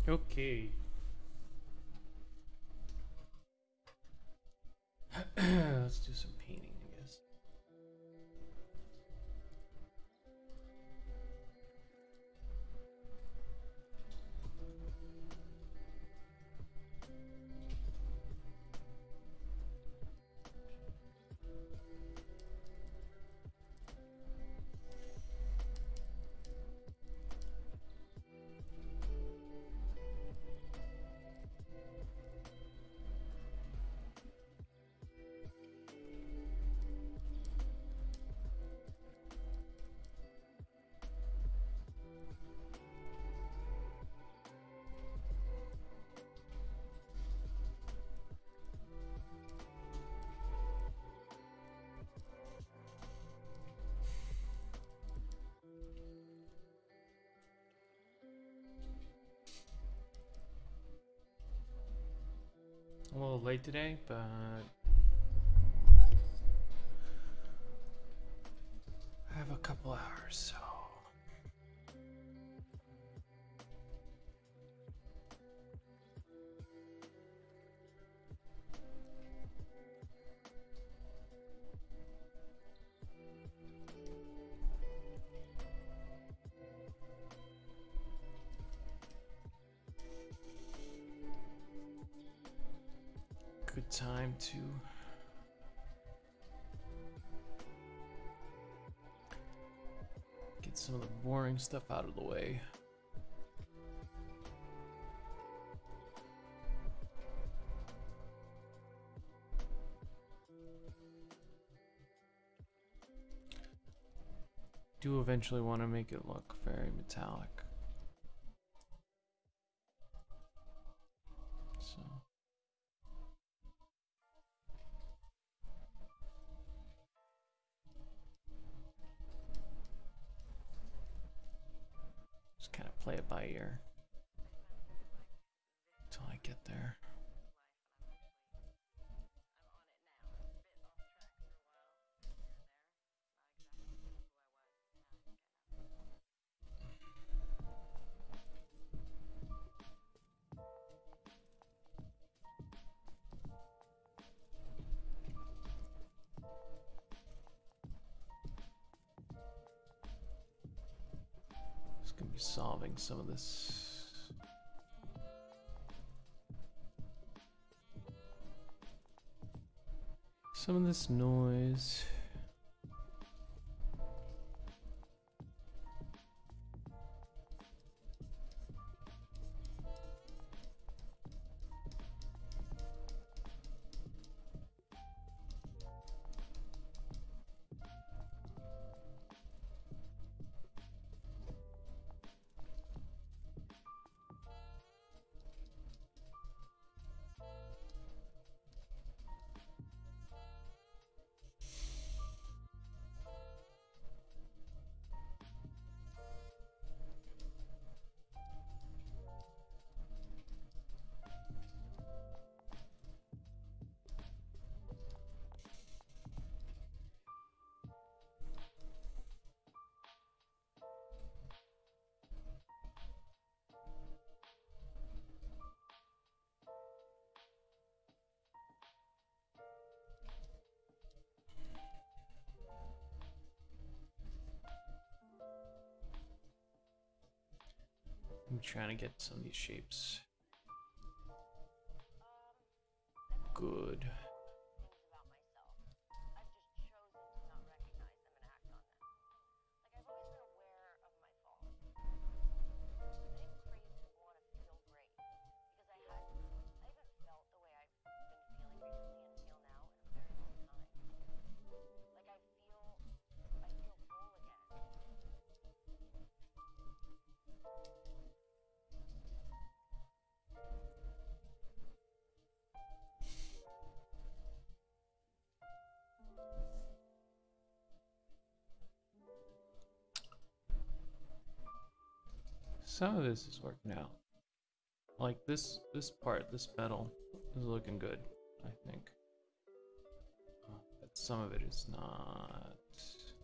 Okay. Let's do some painting, I guess. A little late today, but I have a couple hours, so good time to get some of the boring stuff out of the way. Do eventually want to make it look very metallic. So just kind of play it by ear until I get there. Just gonna be solving some of this. Some of this noise. I'm trying to get some of these shapes good. Some of this is working out. Like this part, this metal is looking good, I think. But some of it is not. So,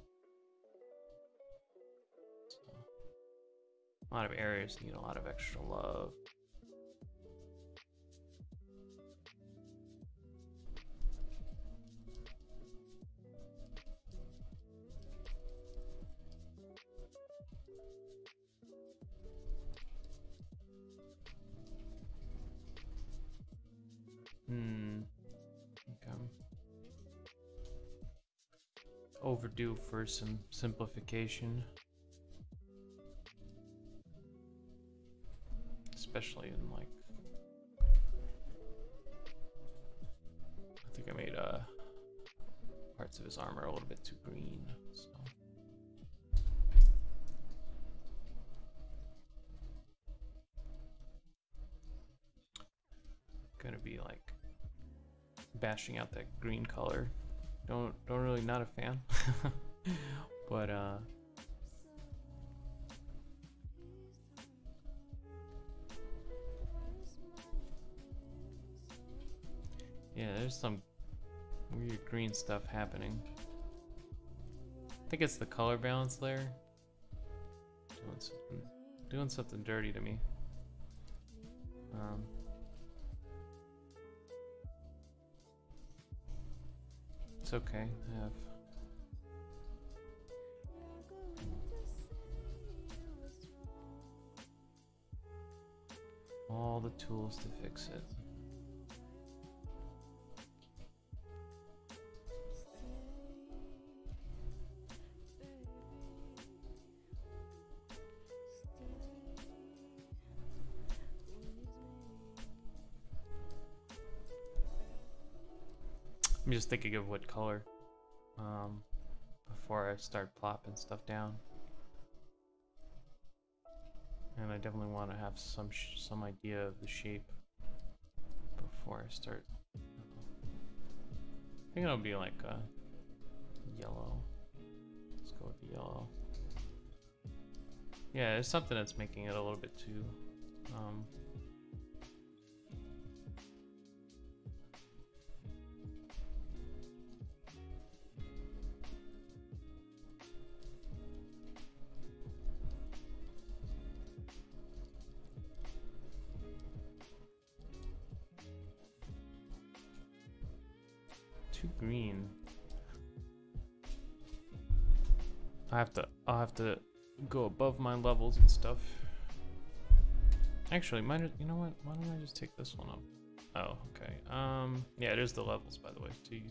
a lot of areas need a lot of extra love. overdue for some simplification. Especially in like, I think I made parts of his armor a little bit too green, so. Gonna be like bashing out that green color. Don't really, not a fan. But yeah, there's some weird green stuff happening. I think it's the color balance layer doing something dirty to me. It's okay. I have all the tools to fix it. I'm just thinking of what color before I start plopping stuff down, and I definitely want to have some idea of the shape before I start. I think it'll be like a yellow. Let's go with the yellow. Yeah, there's something that's making it a little bit too too green. I'll have to go above my levels and stuff. Actually, you know what? Why don't I just take this one up? Oh, okay. Yeah, there's the levels, by the way, so you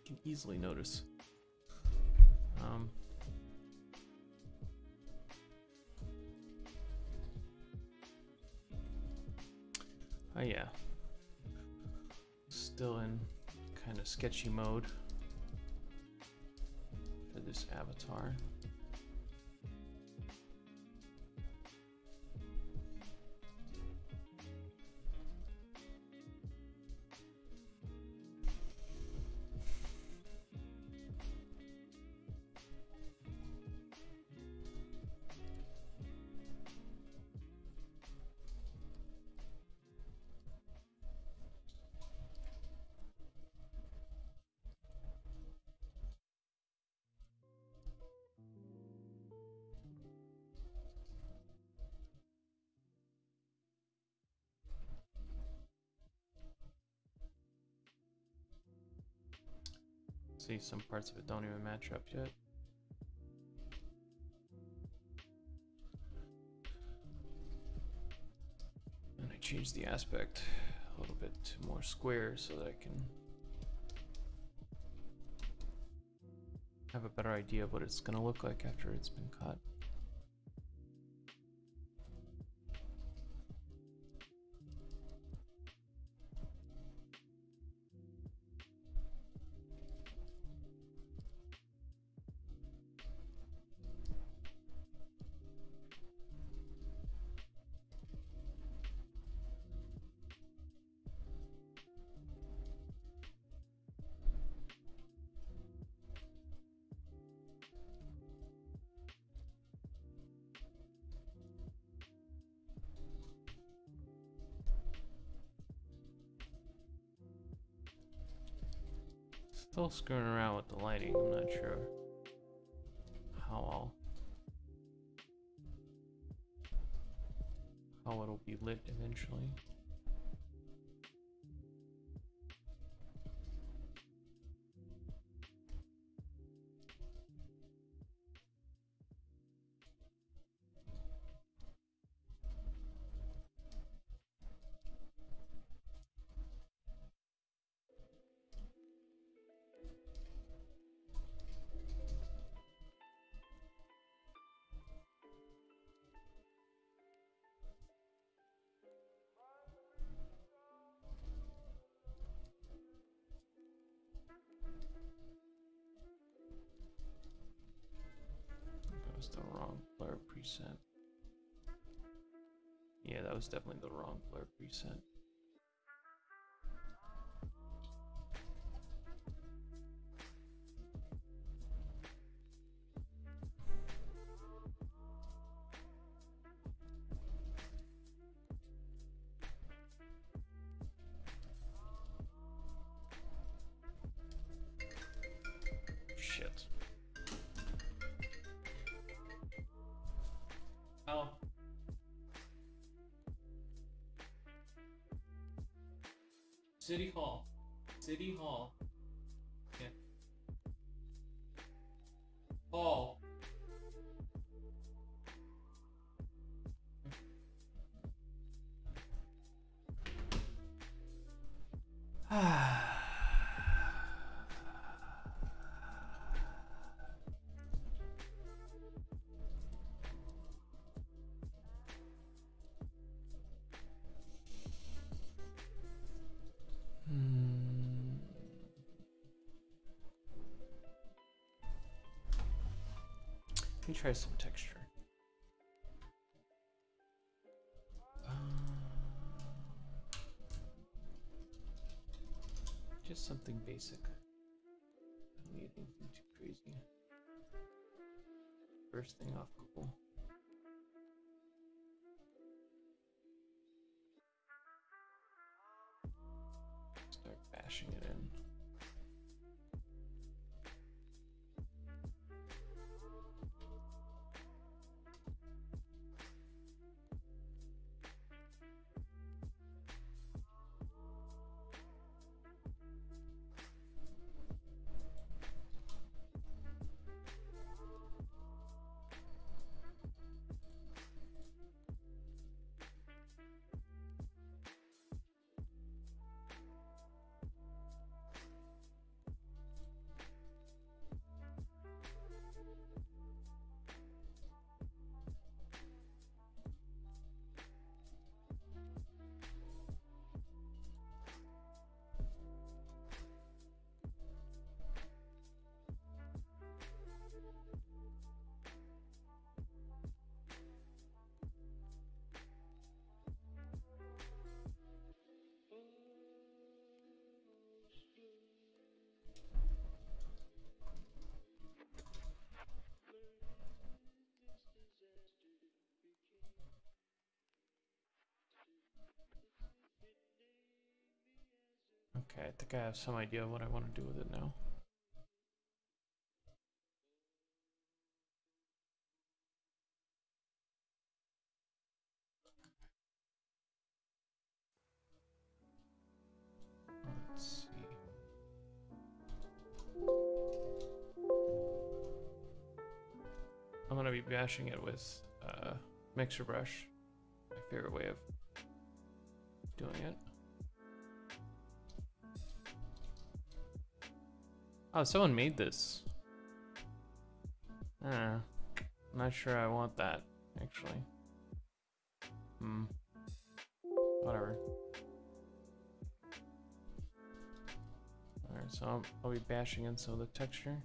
can easily notice. Oh yeah. Still in kind of sketchy mode for this avatar. See, some parts of it don't even match up yet. And I changed the aspect a little bit to more square so that I can have a better idea of what it's going to look like after it's been cut. Still screwing around with the lighting. I'm not sure how it'll be lit eventually. was the wrong blur preset. Yeah, that was definitely the wrong blur preset. Shit. Oh. City Hall. City Hall. Yeah. Hall. Let me try some texture. Just something basic. Don't need anything too crazy. First thing off Google. Start bashing it in. Okay, I think I have some idea of what I want to do with it now. Let's see. I'm gonna be bashing it with mixer brush. My favorite way of doing it. Oh, someone made this. I'm not sure I want that, actually. Whatever. Alright, so I'll be bashing in some of the texture.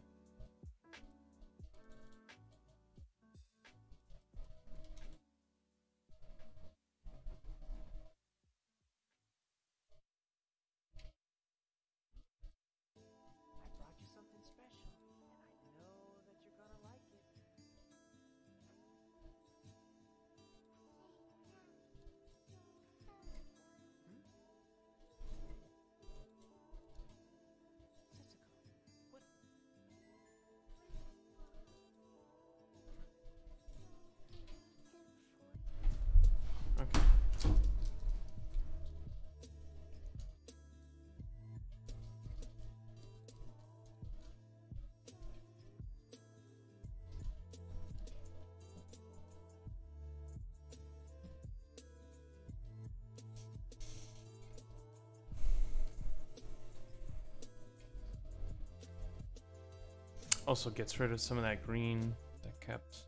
Also gets rid of some of that green that kept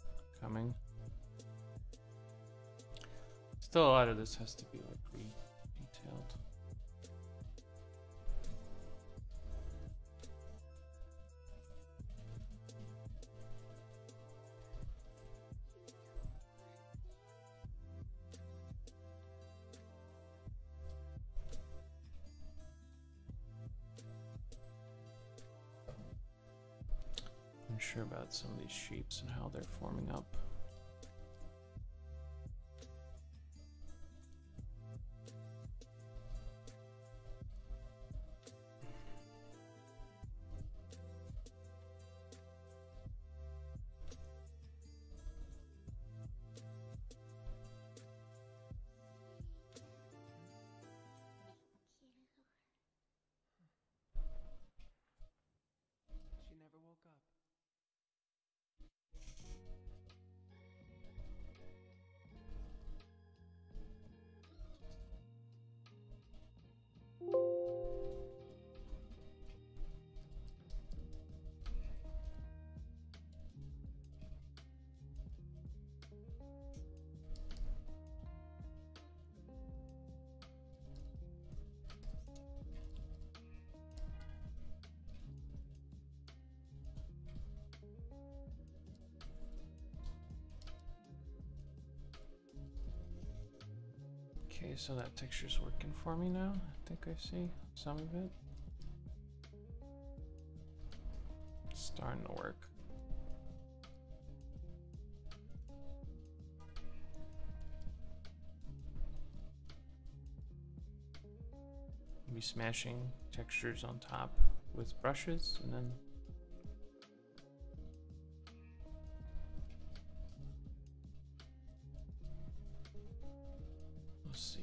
coming. Still, a lot of this has to be like re-detailed. sure about some of these shapes and how they're forming up. She never woke up. Okay, so that texture's working for me now. I think I see some of it. It's starting to work. Be smashing textures on top with brushes, and then let's see.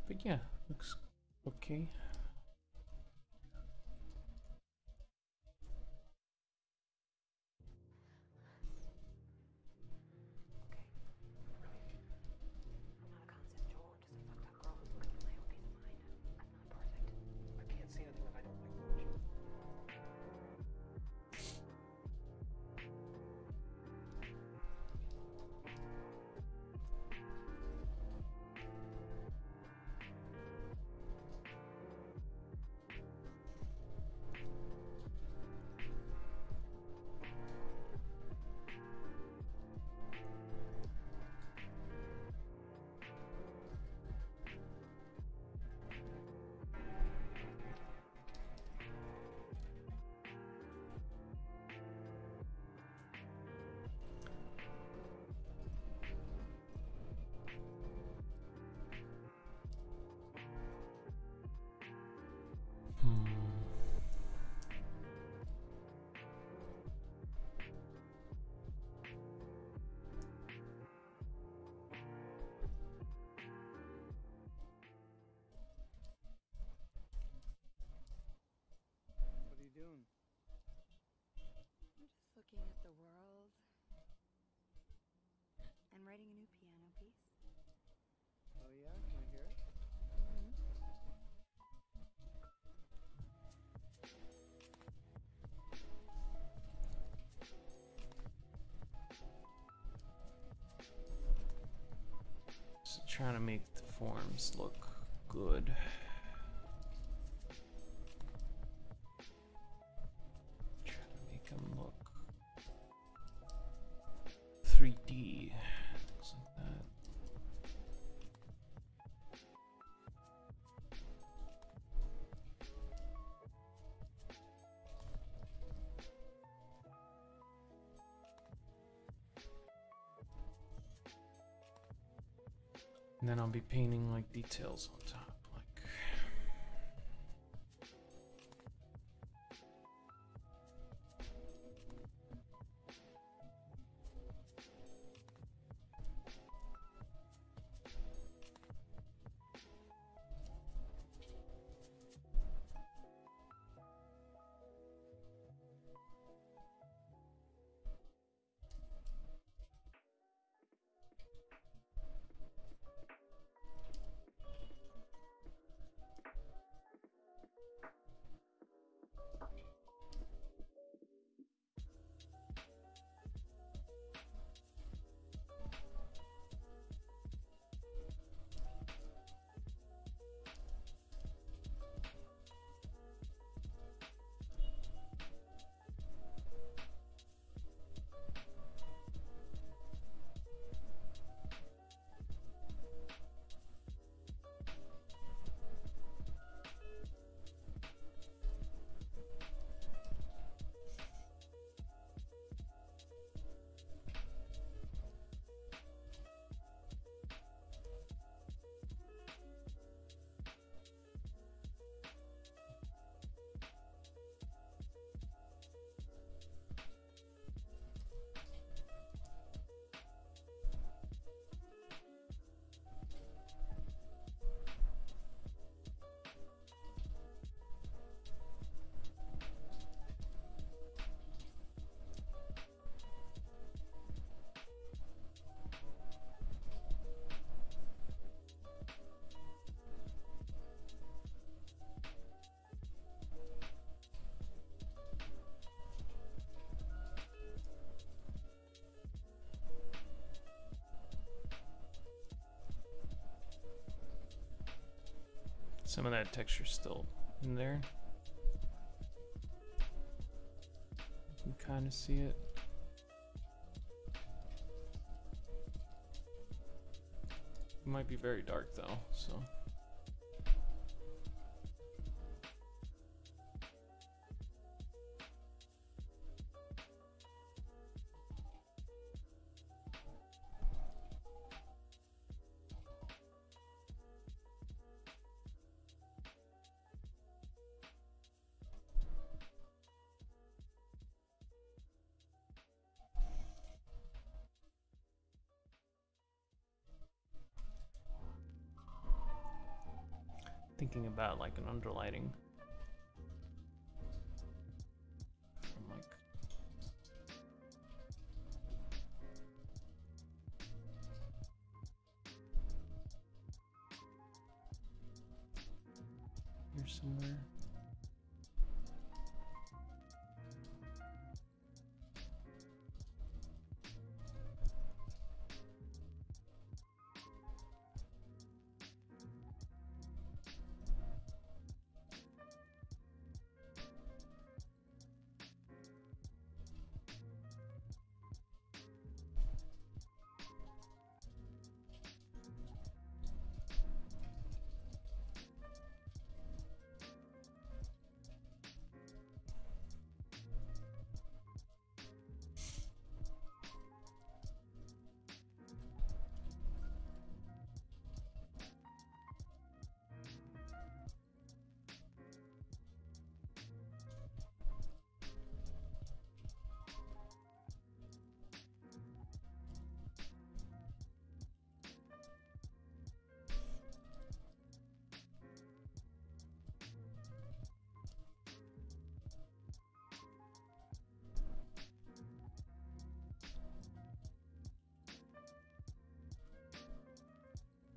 But yeah, looks okay. I'm not a concept, Joel. I'm just a fucked up girl who's looking for my own peace of mind. I'm not perfect. I can't see anything if I don't like it. What are you doing? I'm just looking at the world and writing a new piano piece. Oh yeah? Can I hear it? Just trying to make the forms look good. Trying to make them look 3D. Things like that. And then I'll be painting like details on top, like Some of that texture's still in there. You can kind of see it. It might be very dark though, so. Thinking about like an underlighting from like here somewhere.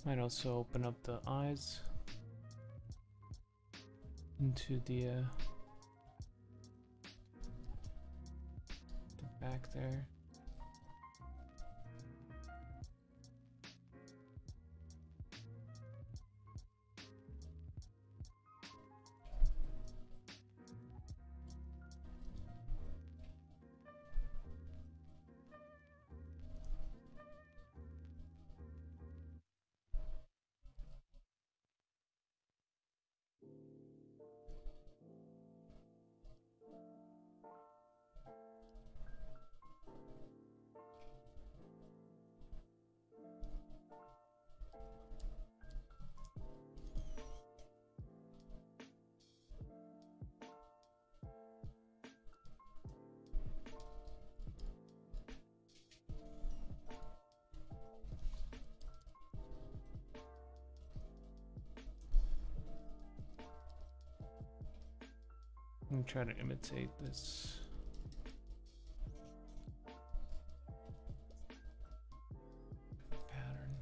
Might also open up the eyes into the back there. I'm trying to imitate this pattern.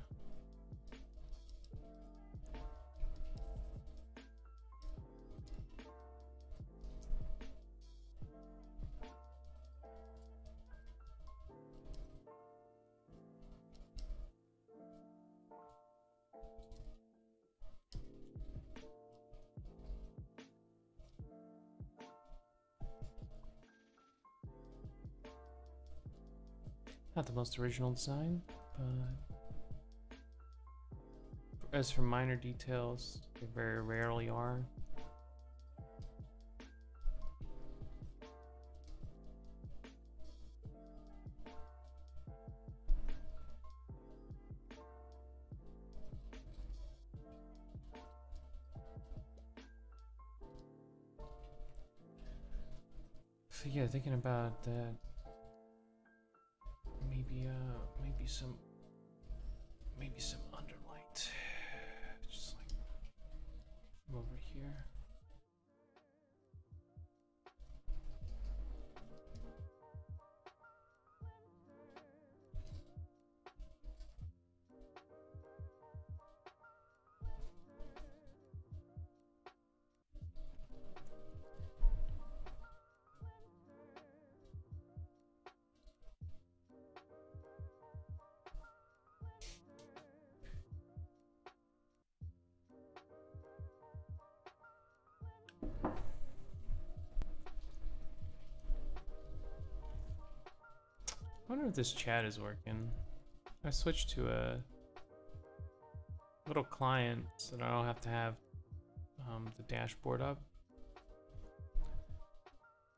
Not the most original design, but as for minor details, they very rarely are. So yeah, thinking about that. Maybe some underlight, just like from over here. wonder if this chat is working. I switched to a little client so that I don't have to have the dashboard up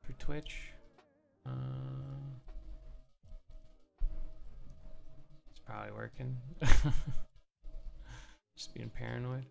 for Twitch. It's probably working. Just being paranoid.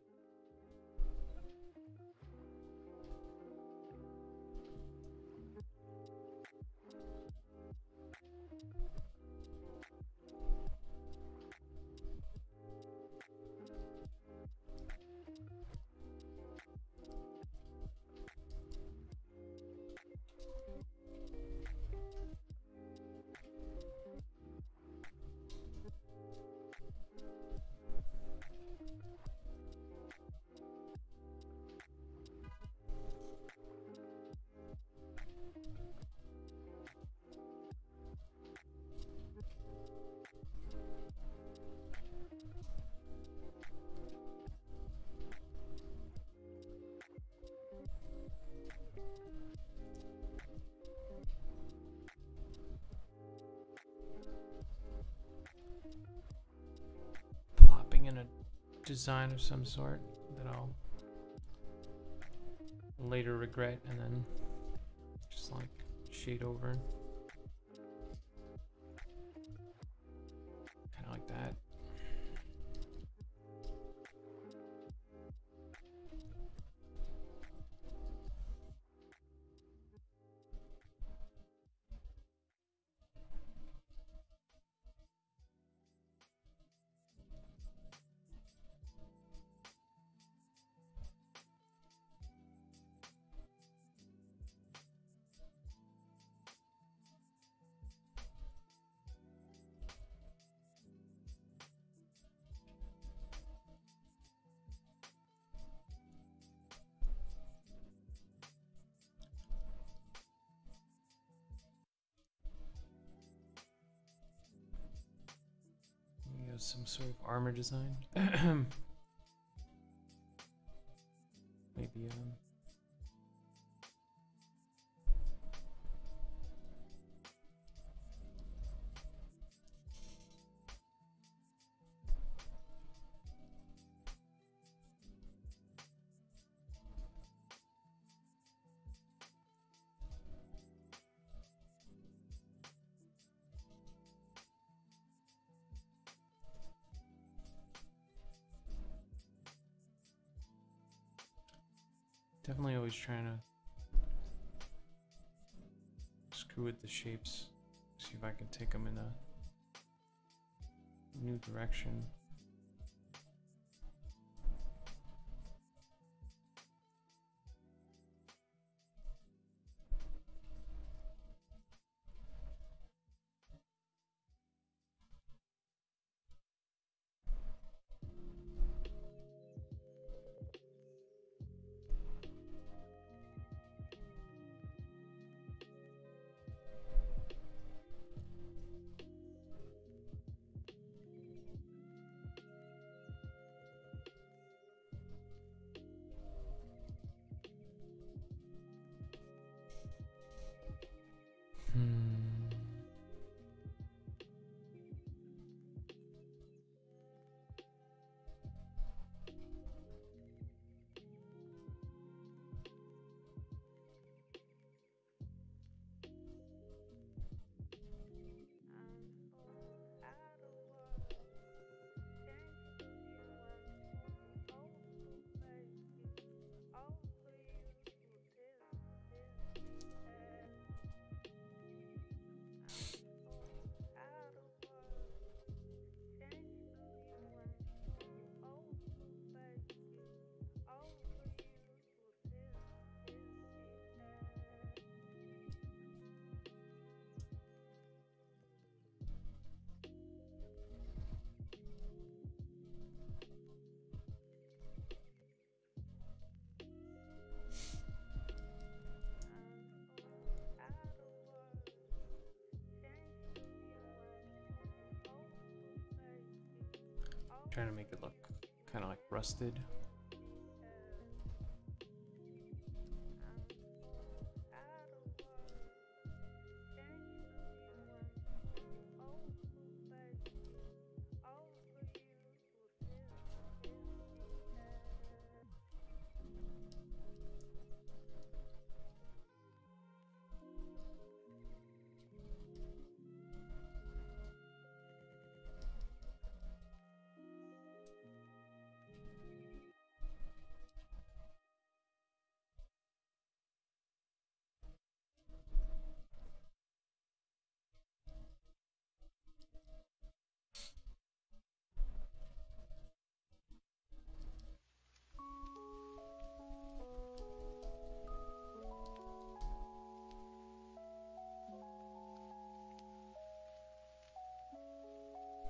Plopping in a design of some sort that I'll later regret and then just like shade over. Kind of like that. Some sort of armor design. Maybe definitely always trying to screw with the shapes. See if I can take them in a new direction. Trying to make it look kind of like rusted.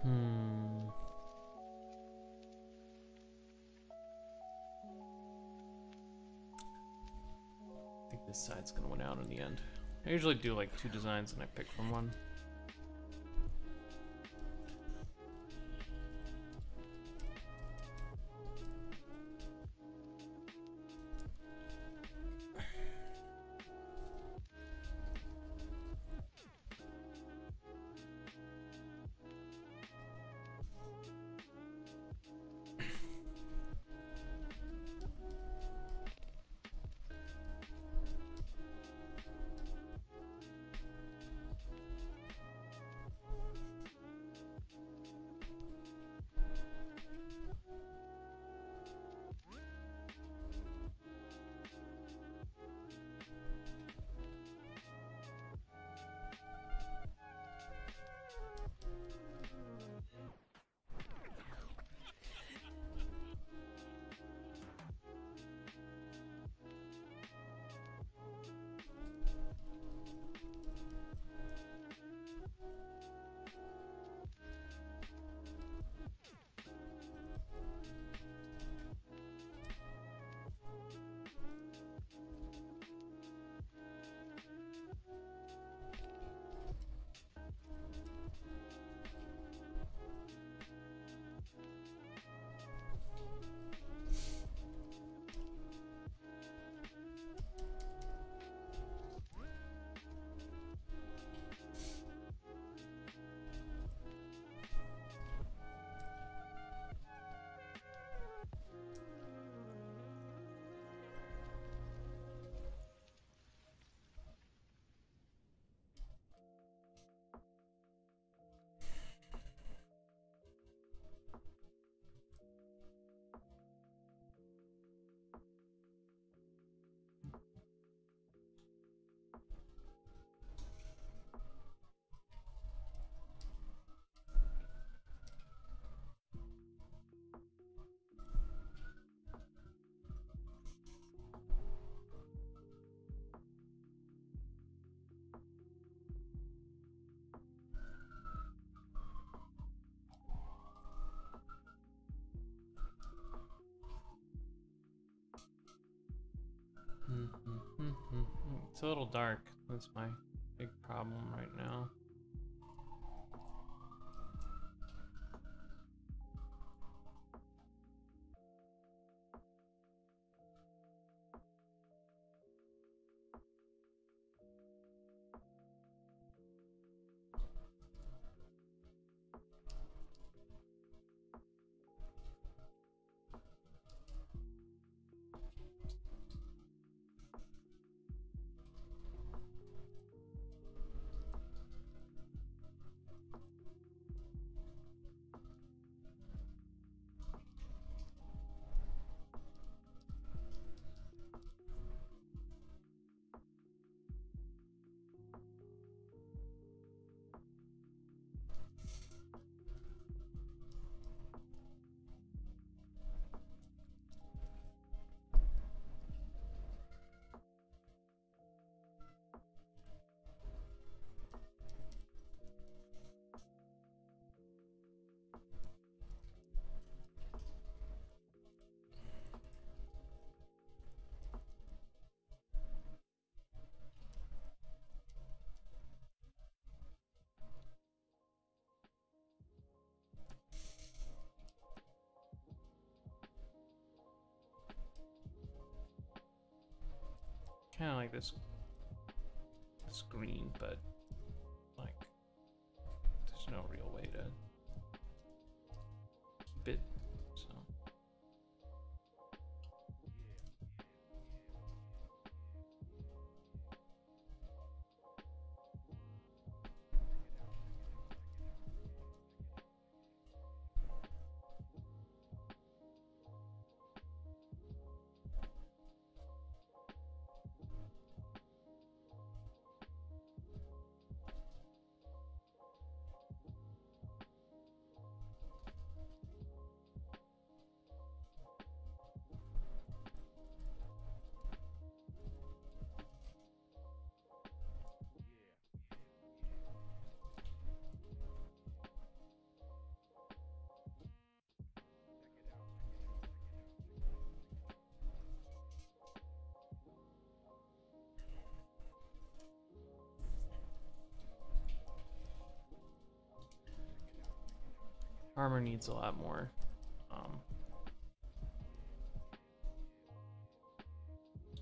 Hmm. I think this side's gonna win out in the end. I usually do like 2 designs and I pick from one. It's a little dark. That's my big problem right now. Kind of like this green, but like there's no real way to keep it. So Armor needs a lot more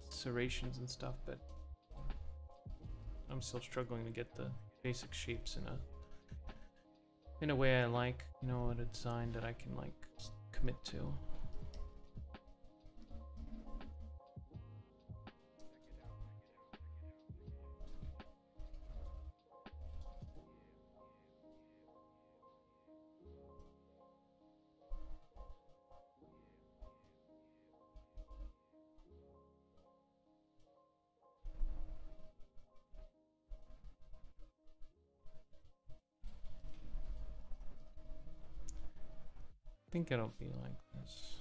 serrations and stuff, but I'm still struggling to get the basic shapes in a way I like, you know, a design that I can like commit to. I think it'll be like this.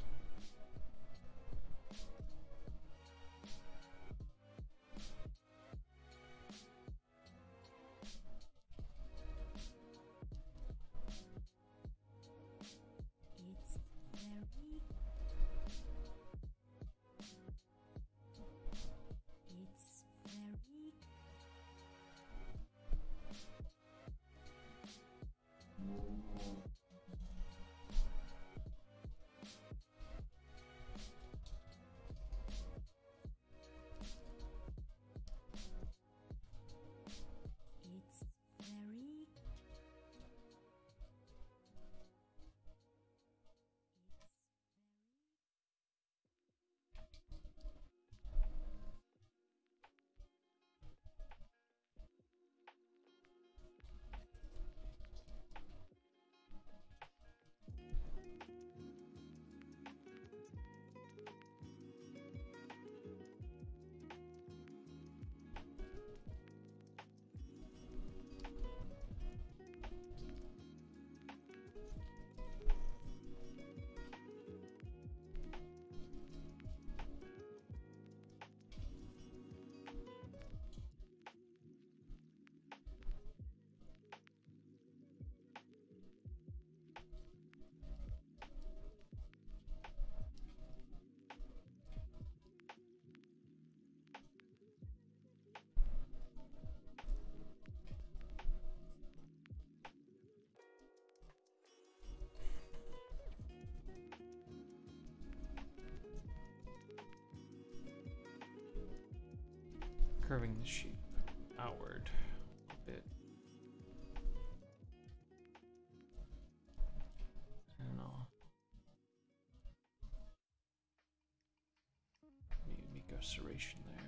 Curving the sheep outward a bit. I don't know. Maybe make a serration there.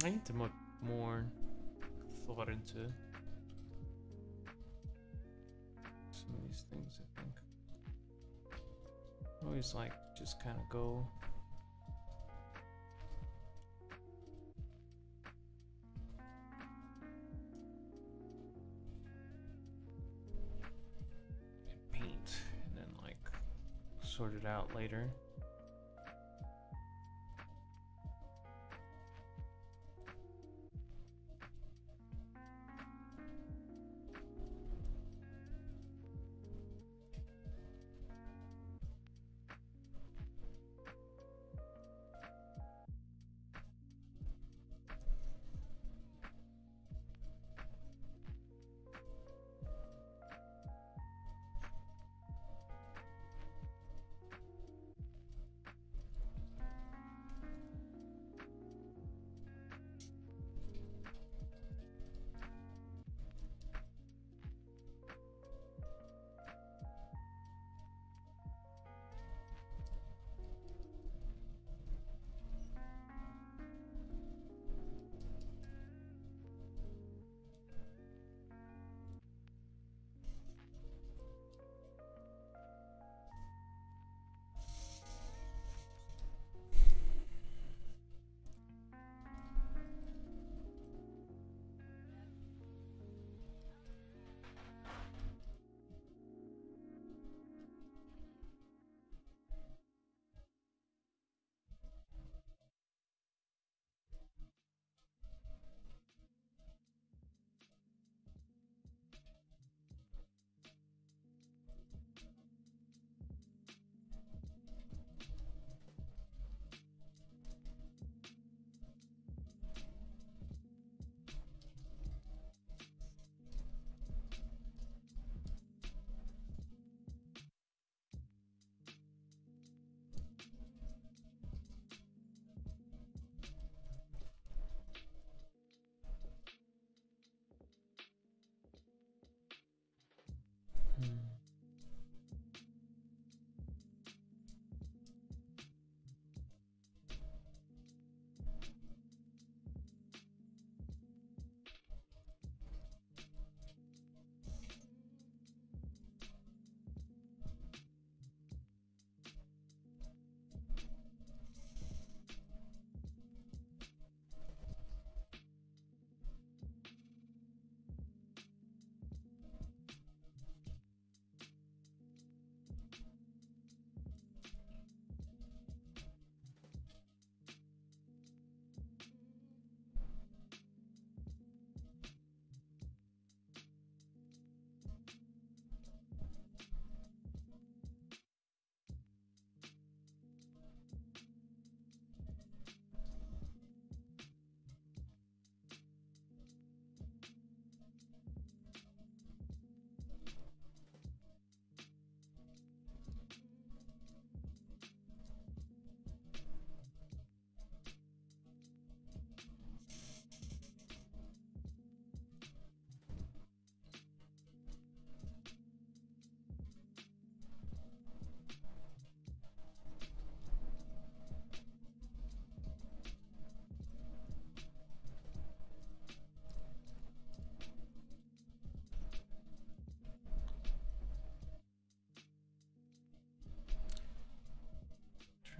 I need to put more thought into some of these things, I think. I always like just kind of go. And paint, and then like sort it out later.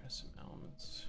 Some elements.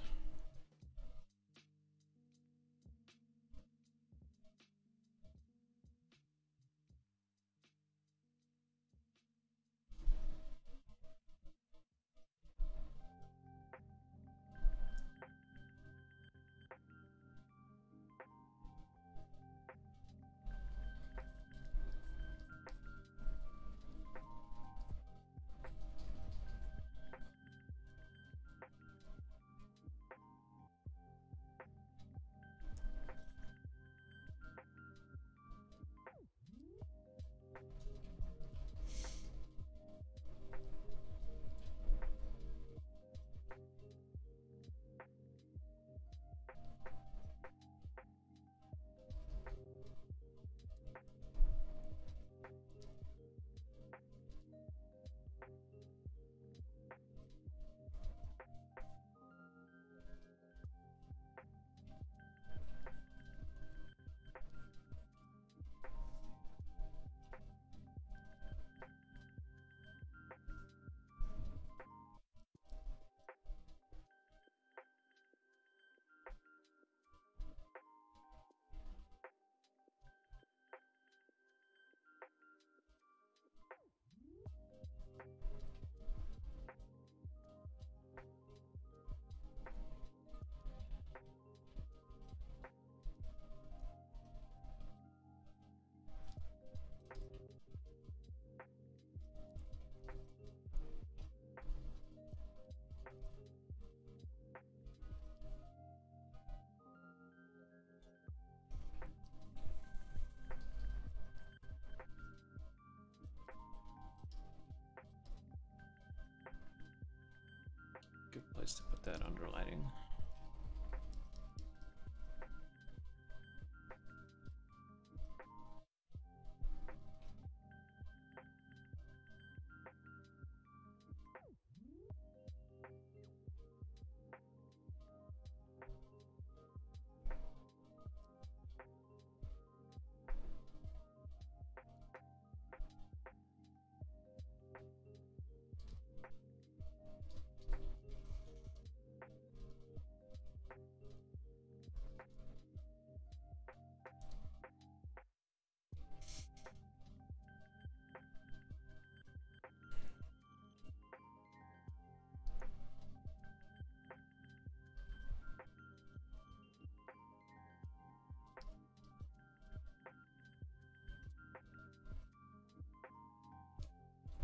just to put that under lighting.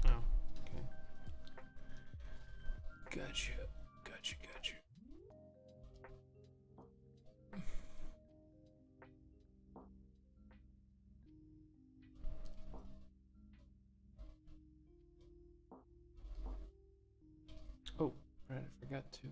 Oh, okay. Gotcha. Gotcha, gotcha. Oh, right, I forgot to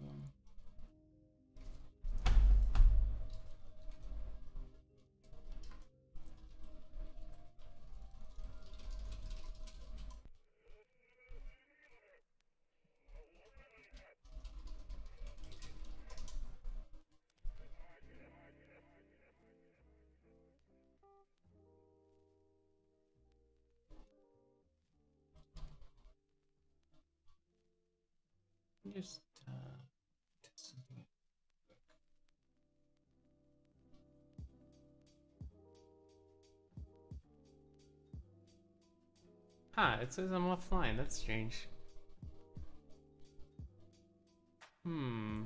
just test something. Huh, it says I'm offline. That's strange. Hmm.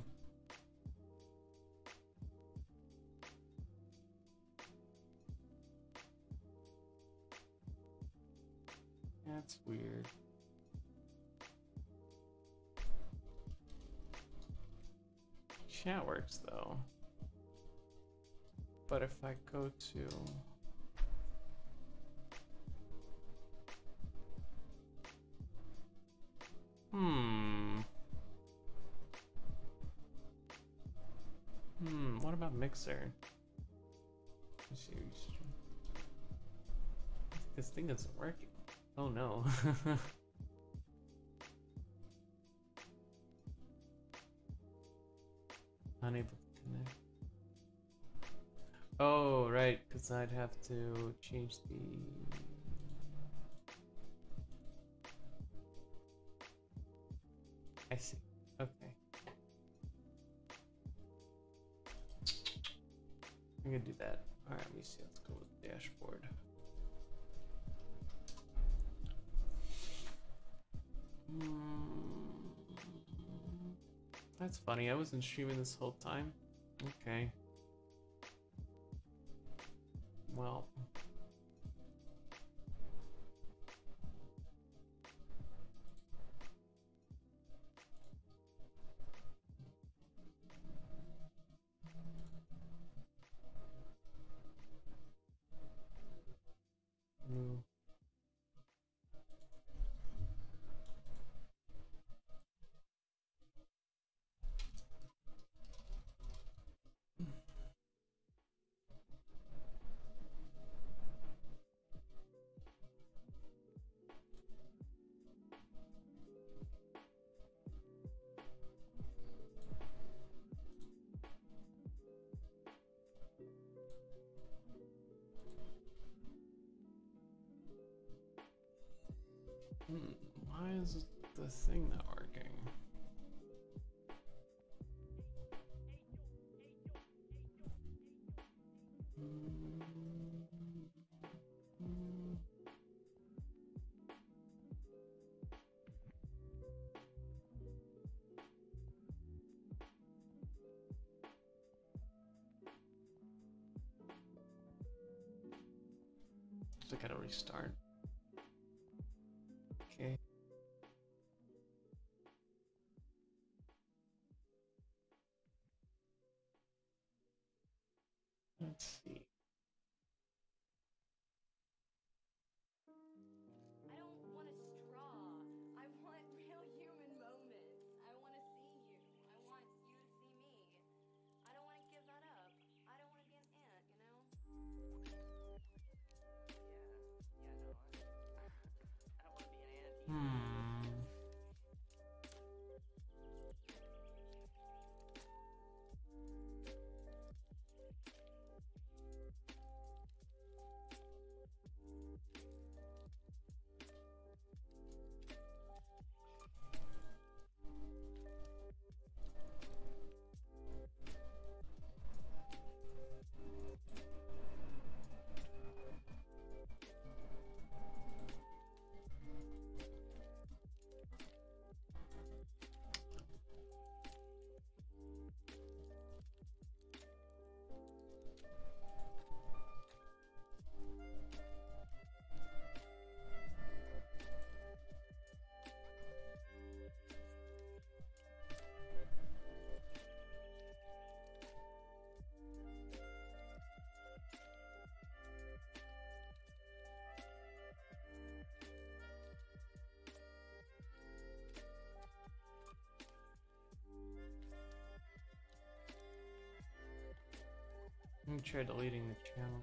That's weird. Chat works though. But if I go to what about Mixer? Let's see. This thing isn't working. Oh no. Unable to connect. Oh, right, because I'd have to change the... I see. Okay. I'm gonna do that. Alright, let me see. Let's go with the dashboard. That's funny. I wasn't streaming this whole time. Okay. Well. No. Why is the thing not working? So I gotta restart. Okay. Let's see. I don't want a straw. I want real human moments. I want to see you. I Hmm. Let me try deleting the channel.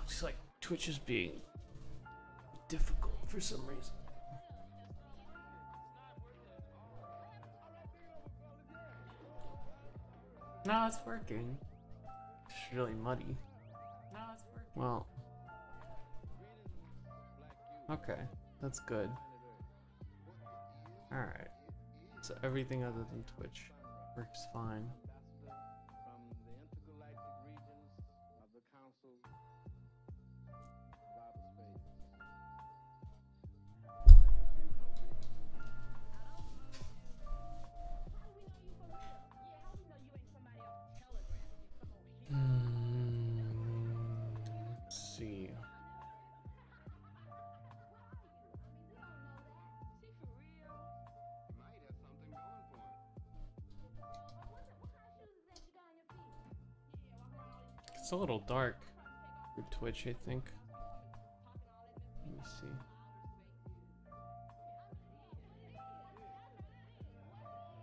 Looks like Twitch is being difficult for some reason. No, it's working. It's really muddy. No, it's working. Well. Okay, that's good. Alright. So everything other than Twitch works fine. Let's see. It's a little dark for Twitch, I think. Let me see.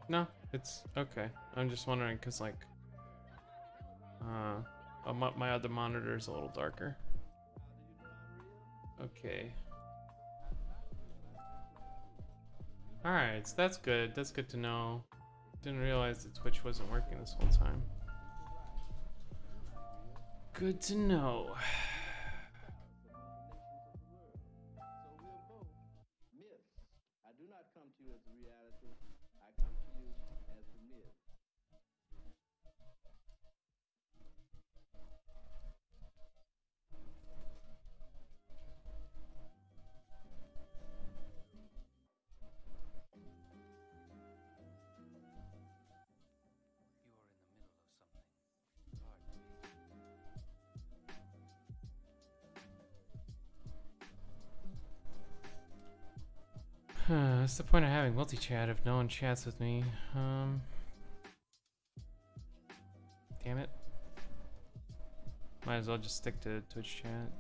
No, it's okay. I'm just wondering because, like, my other monitor is a little darker. Okay. Alright, so that's good. That's good to know. Didn't realize that Twitch wasn't working this whole time. Good to know. I do not come to you as the reality. I come to you as the myth. What's the point of having multi-chat if no one chats with me? Damn it. Might as well just stick to Twitch chat.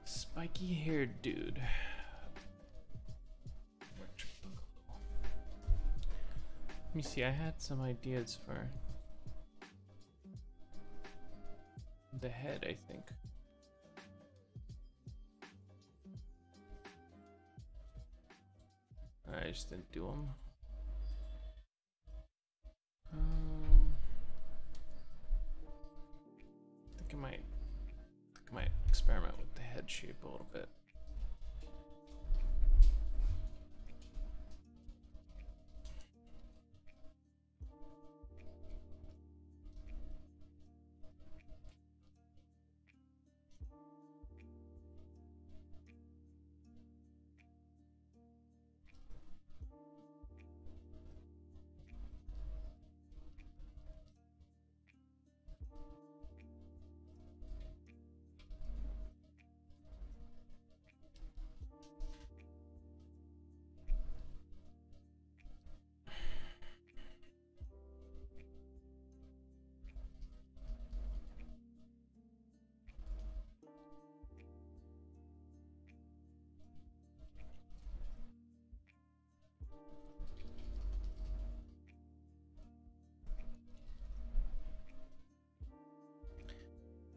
Spiky haired dude. Let me see, I had some ideas for the head, I think. I just didn't do them. I think I might experiment with the head shape a little bit.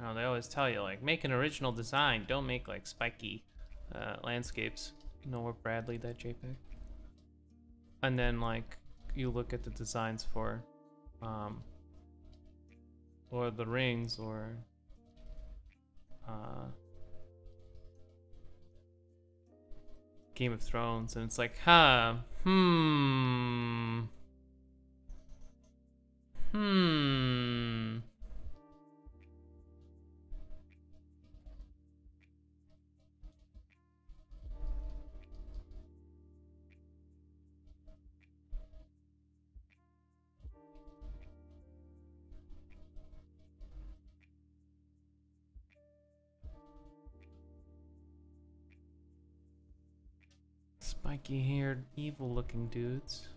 Oh, they always tell you, like, make an original design. Don't make, like, spiky landscapes. Nor Bradley, that JPEG. And then, like, you look at the designs for Lord of the Rings or Game of Thrones, and it's like, spiky-haired, evil-looking dudes.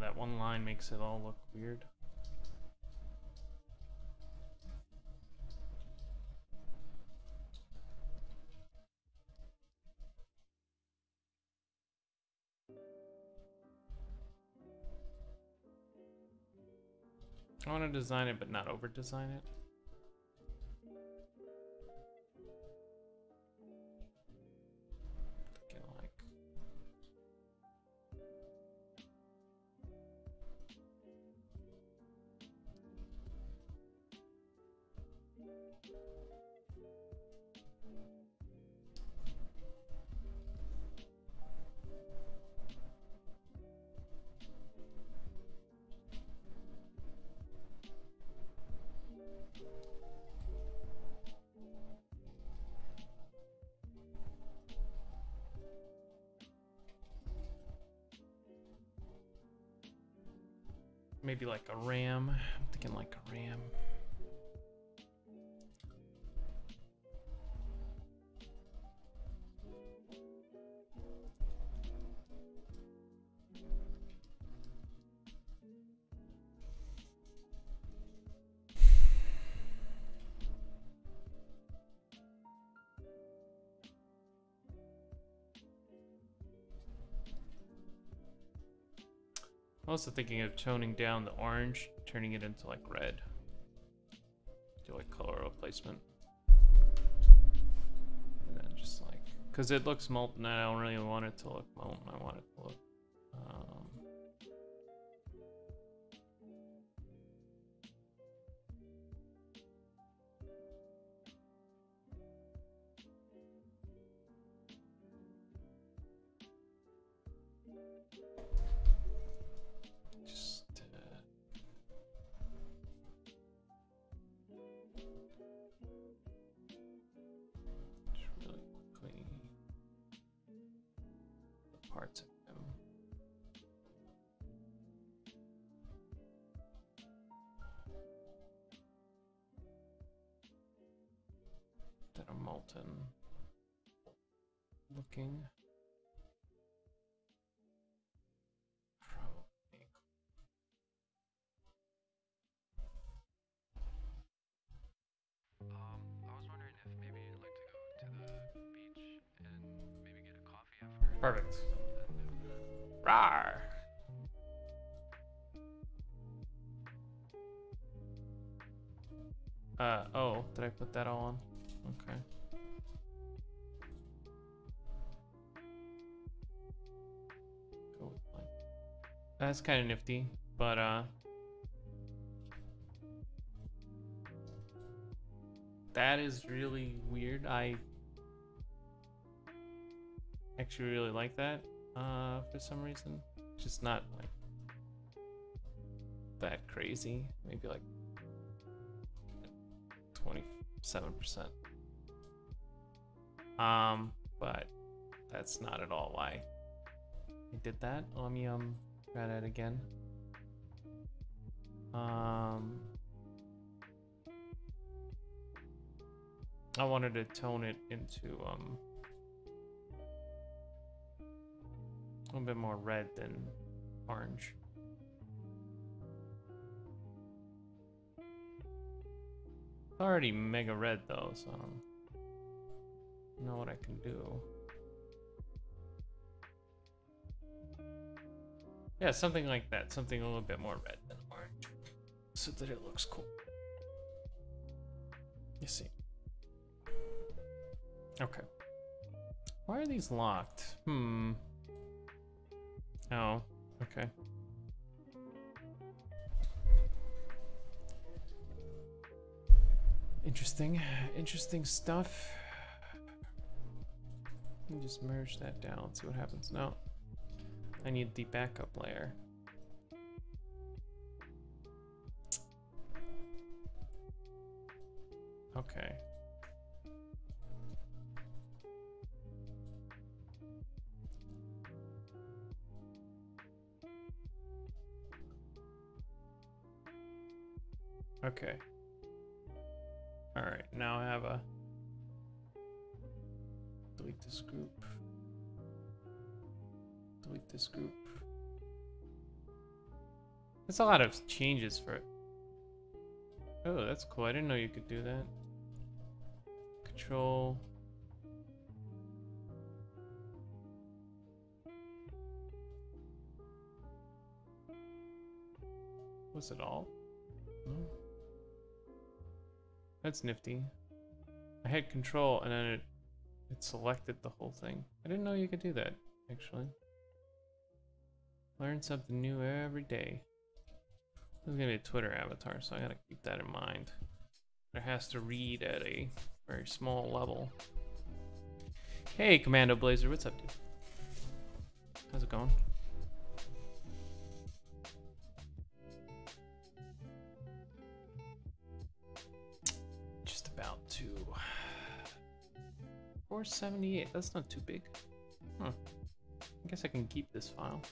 That one line makes it all look weird. I want to design it, but not over-design it. Thinking like maybe like a ram. I'm thinking like a ram. I'm also thinking of toning down the orange, turning it into like red. Do like color replacement. And then just like, because it looks molten, I don't really want it to look molten. I want it to look parts of him. That are molten looking. Perfect. Rawr. Oh, did I put that all on? Okay. Go with blank. That's kind of nifty, but that is really weird. I actually really like that for some reason. Just not like that crazy. Maybe like 27%. But that's not at all why I did that. Let me try that again. I wanted to tone it into a little bit more red than orange. It's already mega red though, so I don't know what I can do. Yeah, something like that. Something a little bit more red than orange, so that it looks cool. You see. Okay. Why are these locked? Oh, okay. Interesting stuff. Let me just merge that down, see what happens. No, I need the backup layer. Okay. Okay. All right, now I have a delete this group. Delete this group. That's a lot of changes for it. Oh, that's cool. I didn't know you could do that. Control. Was it all? No. That's nifty. I had control and then it selected the whole thing. I didn't know you could do that, actually. Learn something new every day. This is gonna be a Twitter avatar, so I gotta keep that in mind. It has to read at a very small level. Hey, Commando Blazer, what's up, dude? How's it going? Just about to 478. That's not too big. Huh. I guess I can keep this file.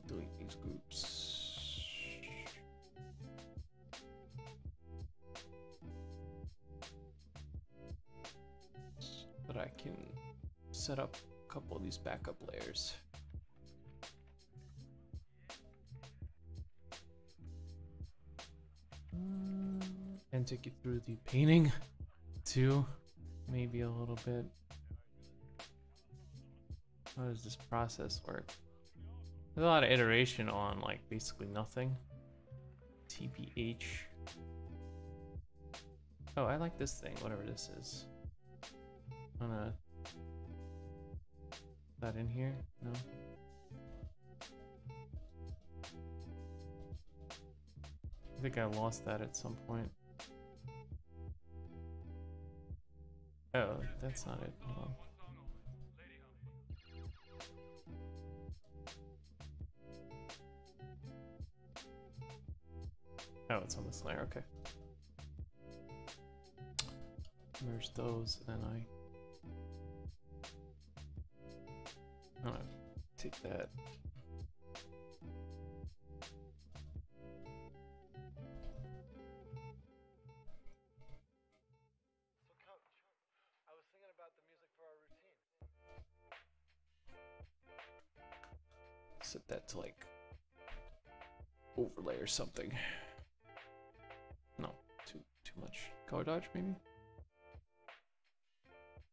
Delete these groups. But I can set up a couple of these backup layers. And take you through the painting too, maybe a little bit. How does this process work? There's a lot of iteration on like basically nothing. TPH. Oh, I like this thing, whatever this is. I'm gonna put that in here. No. I think I lost that at some point. Oh, that's not it. Hold on. Oh, it's on this layer. Okay. Merge those, and then I'm gonna take that. Set that to like overlay or something. too much. Color dodge, maybe?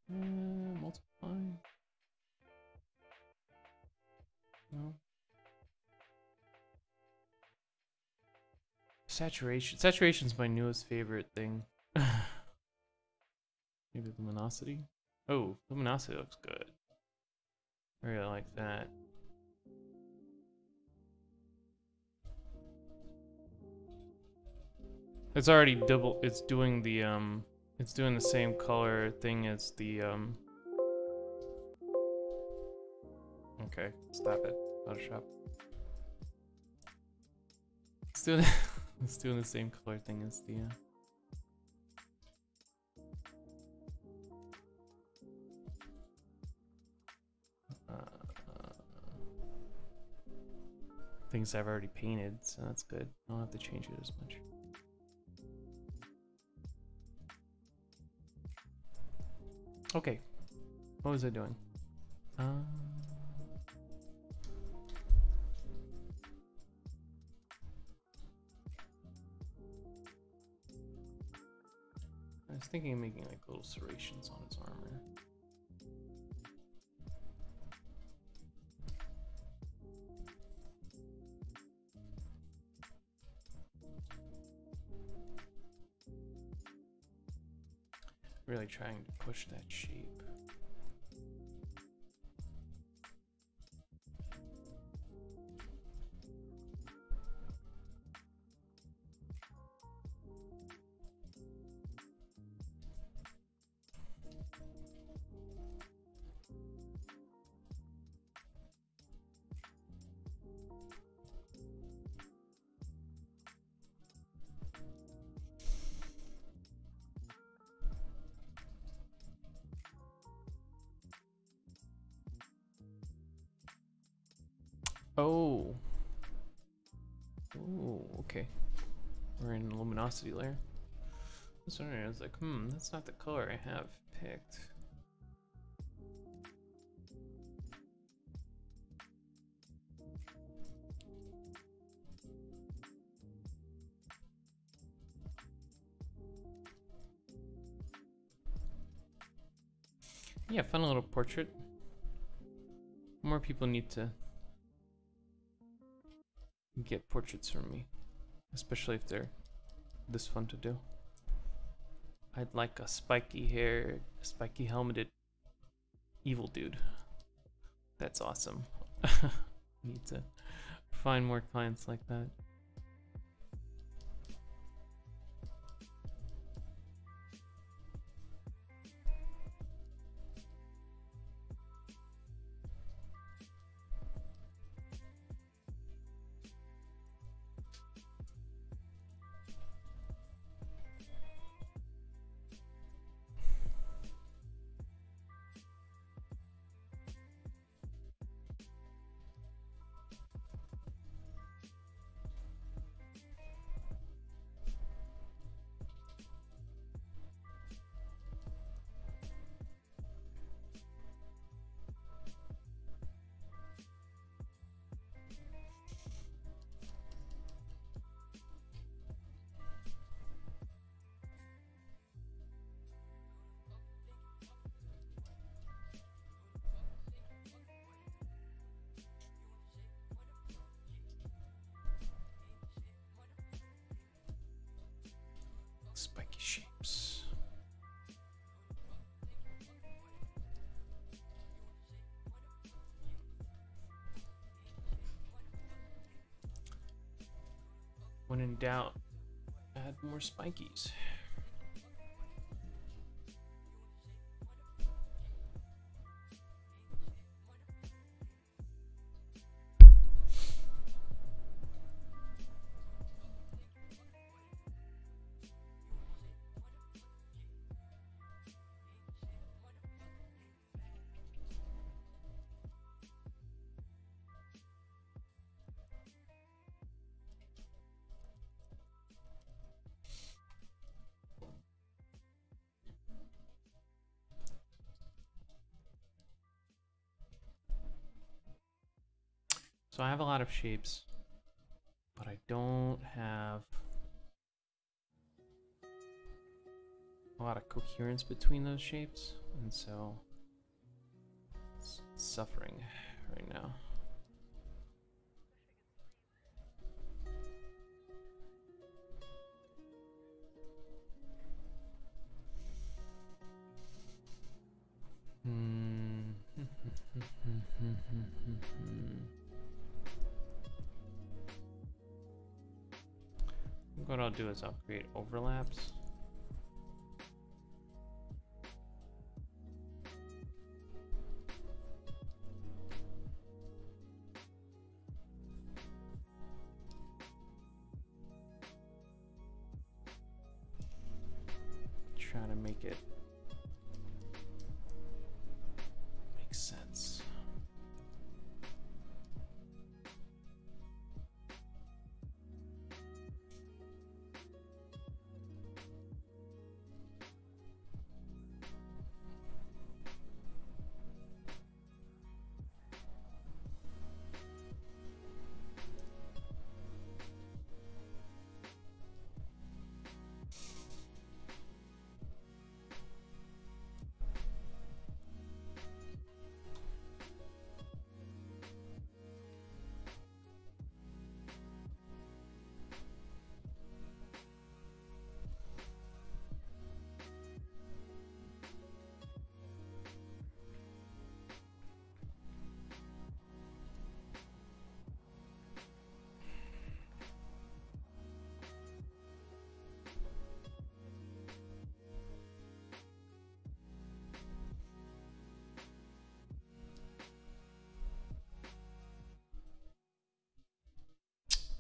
Multiply. No. Saturation. Saturation's my newest favorite thing. Maybe luminosity? Oh, luminosity looks good. I really like that. It's already double, it's doing the same color thing as the, okay, stop it, Photoshop. It's doing, it's doing the same color thing as the, things I've already painted, so that's good. I don't have to change it as much. Okay, what was I doing? I was thinking of making like little serrations on his armor. Really trying to push that shape. Oh. Oh, okay. We're in luminosity layer. I was like, that's not the color I have picked. Yeah, fun little portrait. More people need to get portraits from me, especially if they're this fun to do. I'd like a spiky hair, spiky helmeted evil dude. That's awesome. Need to find more clients like that. Spiky shapes. When in doubt, add more spikies. So I have a lot of shapes, but I don't have a lot of coherence between those shapes, and so it's suffering right now. What I'll do is I'll create overlaps. Try to make it make sense.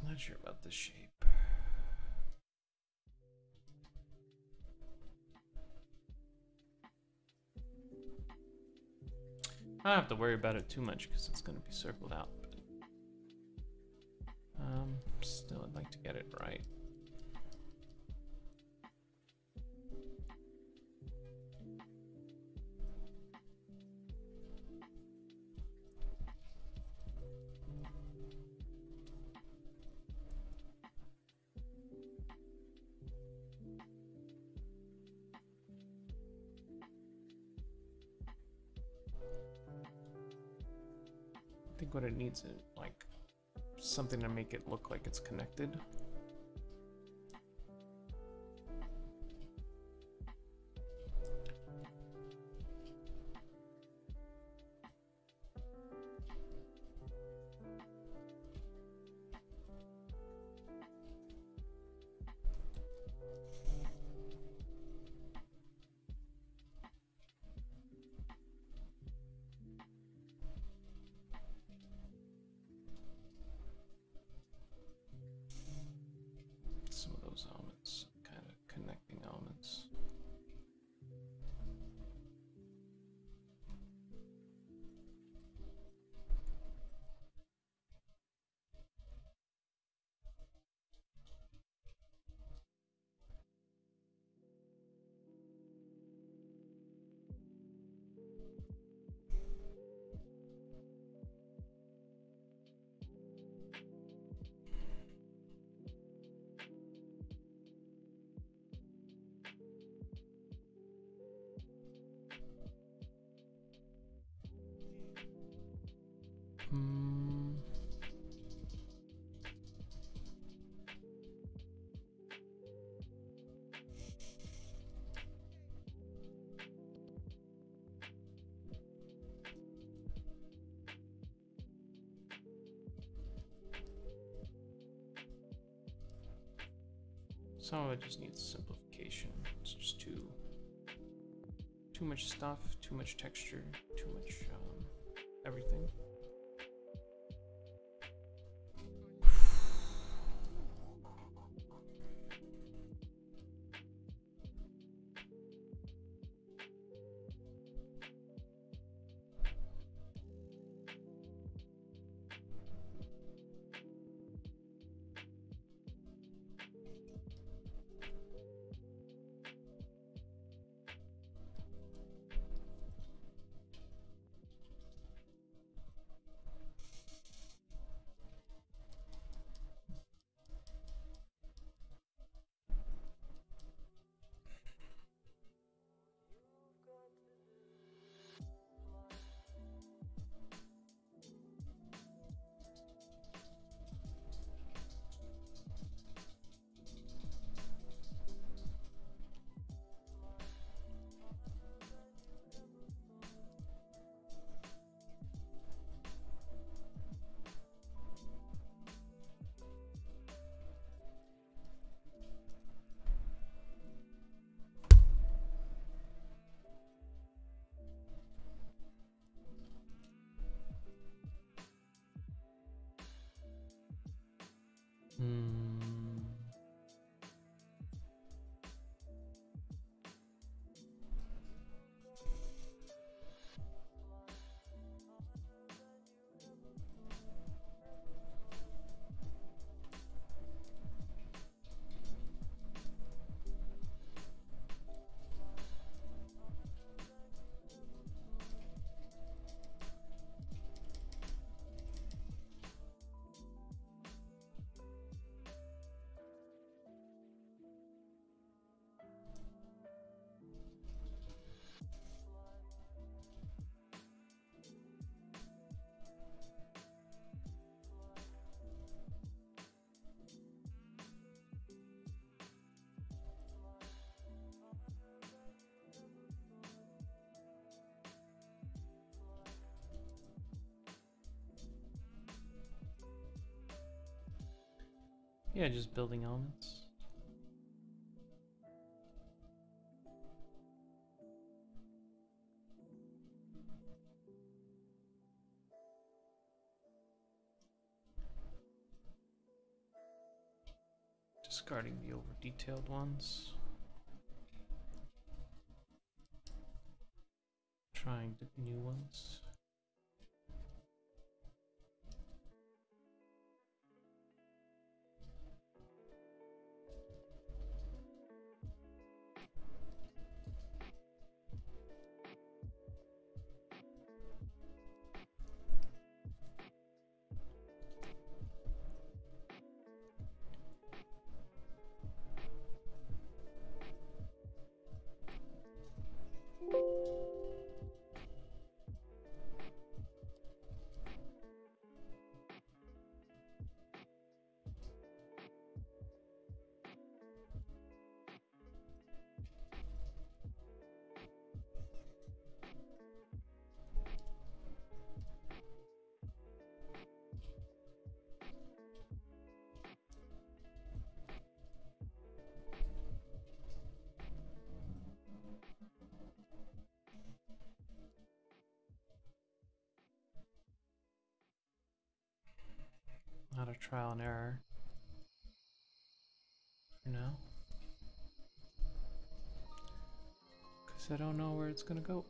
Not sure about this shape. I don't have to worry about it too much because it's going to be circled out. But, still, I'd like to get it right. I think what it needs is like something to make it look like it's connected. Some of those elements, kind of connecting elements. Some of it just needs simplification. It's just too much stuff, too much texture, too much everything. Hmm. Yeah, just building elements. Discarding the over detailed ones. Trying the new ones. Not a trial and error for now. Because I don't know where it's going to go.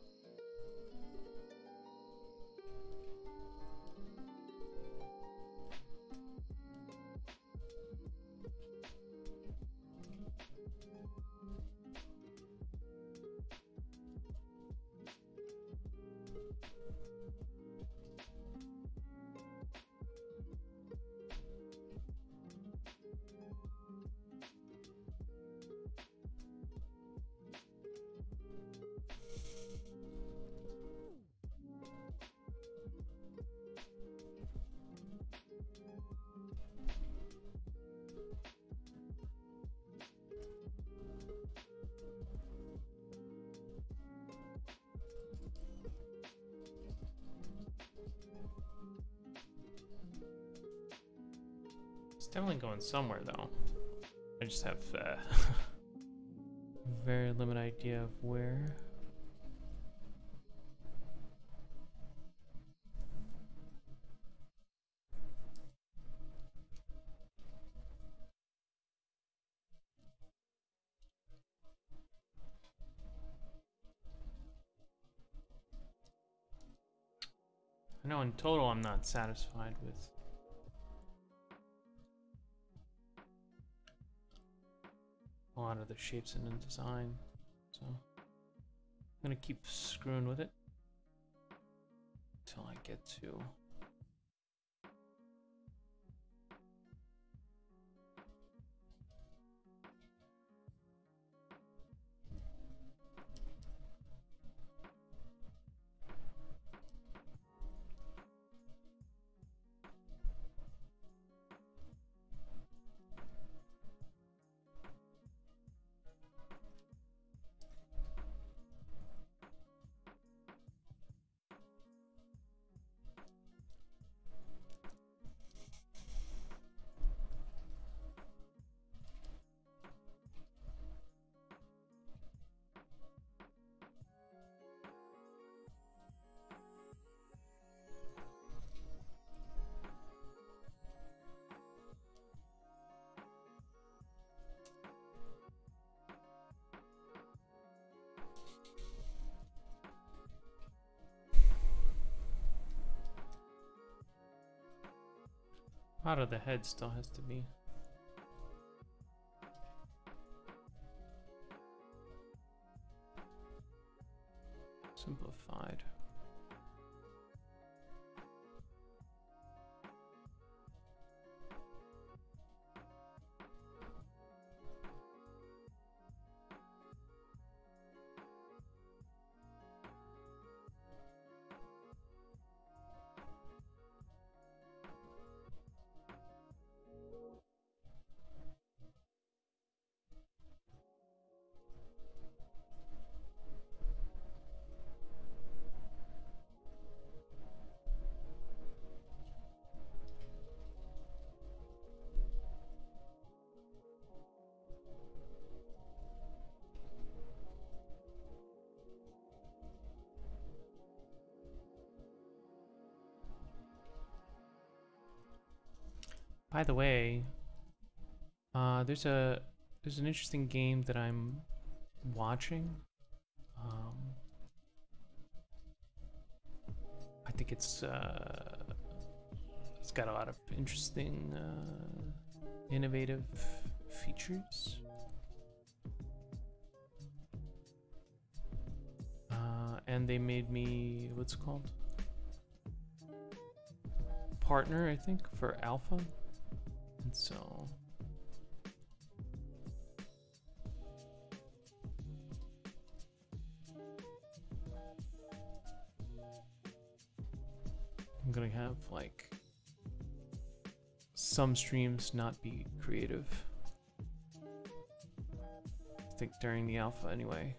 It's definitely going somewhere though. I just have very limited idea of where. I know in total I'm not satisfied with a lot of the shapes in the design, so I'm gonna keep screwing with it until I get to Part of the head still has to be. Simplified. By the way, there's an interesting game that I'm watching. I think it's got a lot of interesting, innovative features. And they made me, what's it called? Partner, I think, for alpha. And so I'm gonna have like some streams not be creative. I think during the alpha anyway.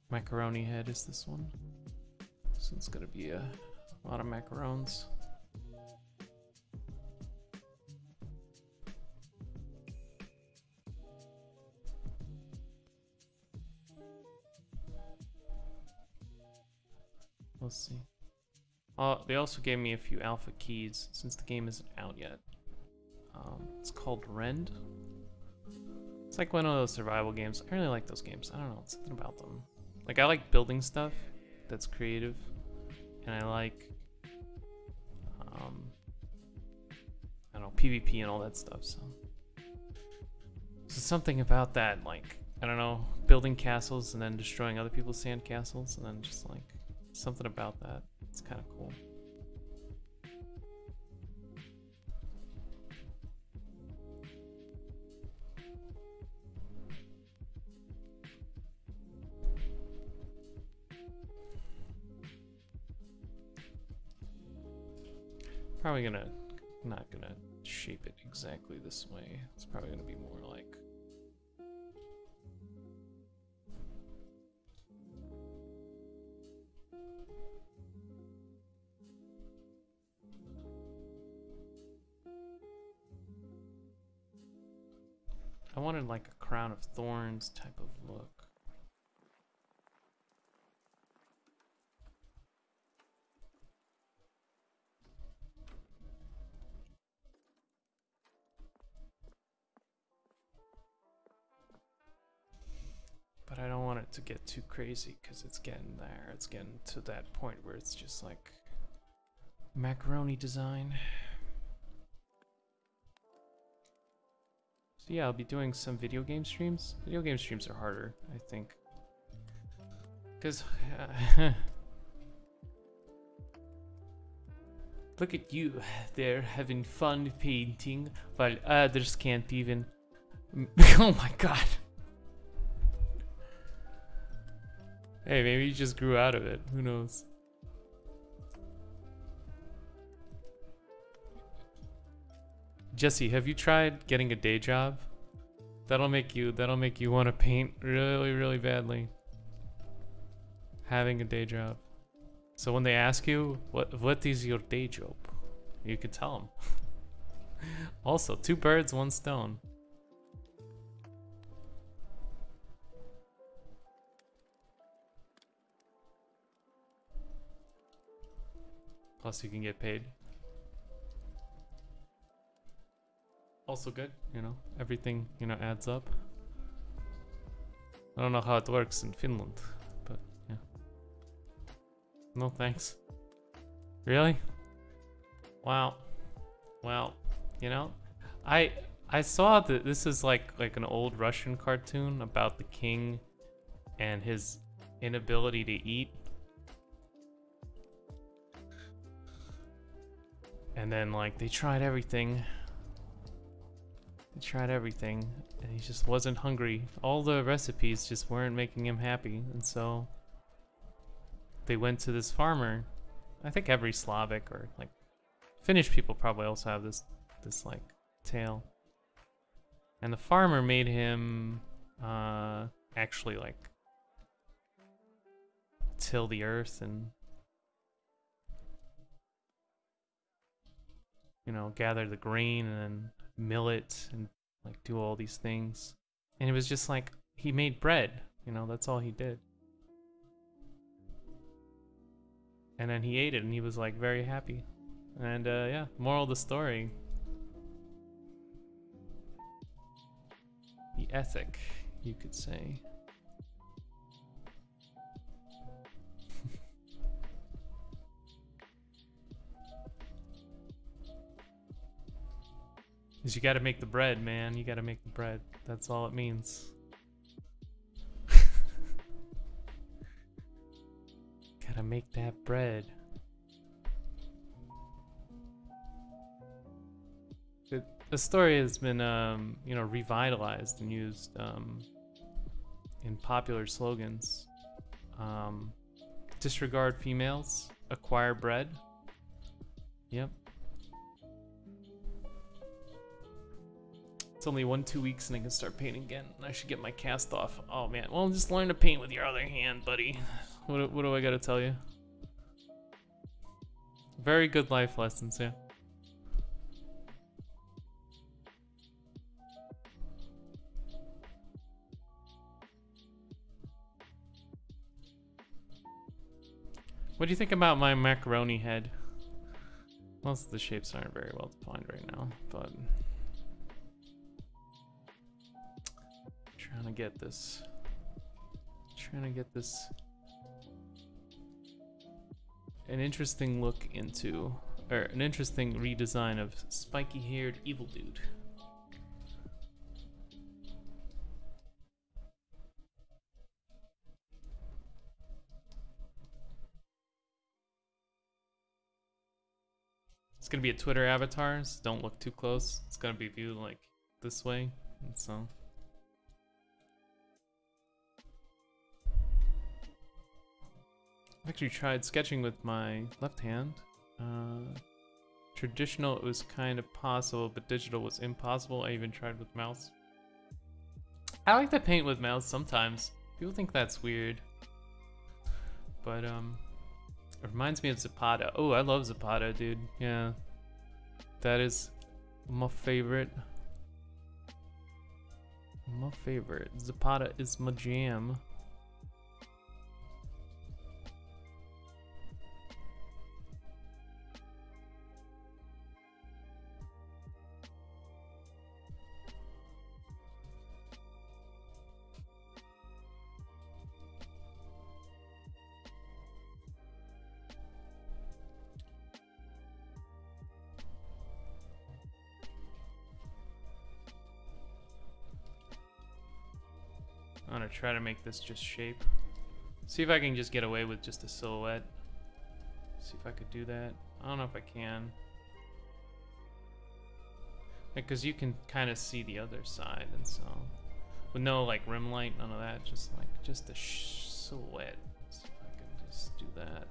Macaroni head is this one. So it's gonna be a lot of macarons. Let's see. Oh, they also gave me a few alpha keys since the game isn't out yet. It's called Rend. It's like one of those survival games. I really like those games. I don't know, something about them. Like, I like building stuff that's creative, and I like, I don't know, PvP and all that stuff, so something about that, like, I don't know, building castles and then destroying other people's sand castles, and then just, like, something about that. It's kind of cool. Probably not gonna shape it exactly this way. It's probably gonna be more like, I wanted like a crown of thorns type of look. But I don't want it to get too crazy because it's getting there. It's getting to that point where it's just like macaroni design. So yeah, I'll be doing some video game streams. Video game streams are harder, I think. Because look at you there having fun painting while others can't even. Oh my god. Hey, maybe you just grew out of it. Who knows? Jesse, have you tried getting a day job? That'll make you want to paint really, really badly. Having a day job. So when they ask you what is your day job, you could tell them. Also, 2 birds, 1 stone. Plus you can get paid. Also good, you know, everything, you know, adds up. I don't know how it works in Finland, but yeah. No thanks. Really? Wow. Well, you know, I saw that this is like an old Russian cartoon about the king and his inability to eat. And then like they tried everything. They tried everything and he just wasn't hungry. All the recipes just weren't making him happy, and so they went to this farmer. I think every Slavic or like Finnish people probably also have this like tale. And the farmer made him actually like till the earth and, you know, gather the grain and then mill it and like do all these things. And it was just like he made bread, you know, that's all he did. And then he ate it and he was like very happy. And yeah, moral of the story. The ethic, you could say. Is you gotta make the bread, man. You gotta make the bread. That's all it means. Gotta make that bread. The story has been, you know, revitalized and used in popular slogans. Disregard females, acquire bread. Yep. It's only 1-2 weeks and I can start painting again. I should get my cast off. Oh man, well just learn to paint with your other hand, buddy. What do I gotta tell you? Very good life lessons, yeah. What do you think about my macaroni head? Most of the shapes aren't very well defined right now, but trying to get this an interesting look into, or an interesting redesign of spiky-haired evil dude. It's gonna be a Twitter avatar, so don't look too close. It's gonna be viewed like this way, and so. I've actually tried sketching with my left hand. Traditional, it was kind of possible, but digital was impossible. I even tried with mouse. I like to paint with mouse sometimes. People think that's weird. But, it reminds me of Zapata. Oh, I love Zapata, dude. Yeah. That is my favorite. My favorite. Zapata is my jam. I'm gonna try to make this just shape. See if I can just get away with just a silhouette. See if I could do that. I don't know if I can. Because you can kind of see the other side, and so with no like rim light, none of that. Just a silhouette. See if I can just do that.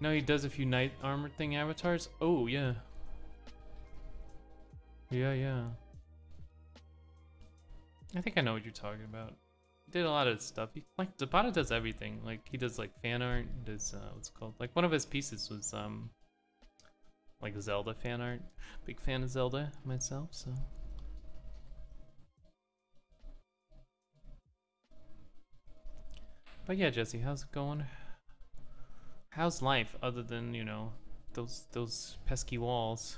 No, he does a few knight armor thing avatars. Oh yeah. Yeah. I think I know what you're talking about. He did a lot of stuff. Like Zapata does everything. Like he does like fan art. He does what's it called? Like one of his pieces was like Zelda fan art. Big fan of Zelda myself, so. But yeah, Jesse, how's it going? How's life other than, you know, those pesky walls?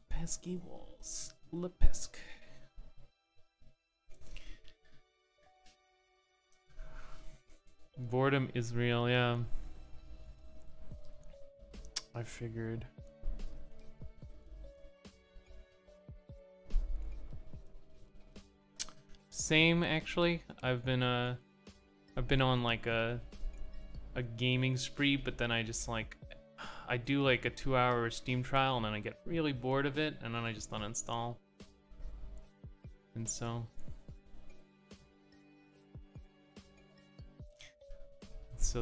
Pesky walls. Le pesque. Boredom is real, yeah. I figured. Same actually. I've been on like a gaming spree, but then I just like I do like a 2-hour Steam trial and then I get really bored of it and then I just uninstall. And so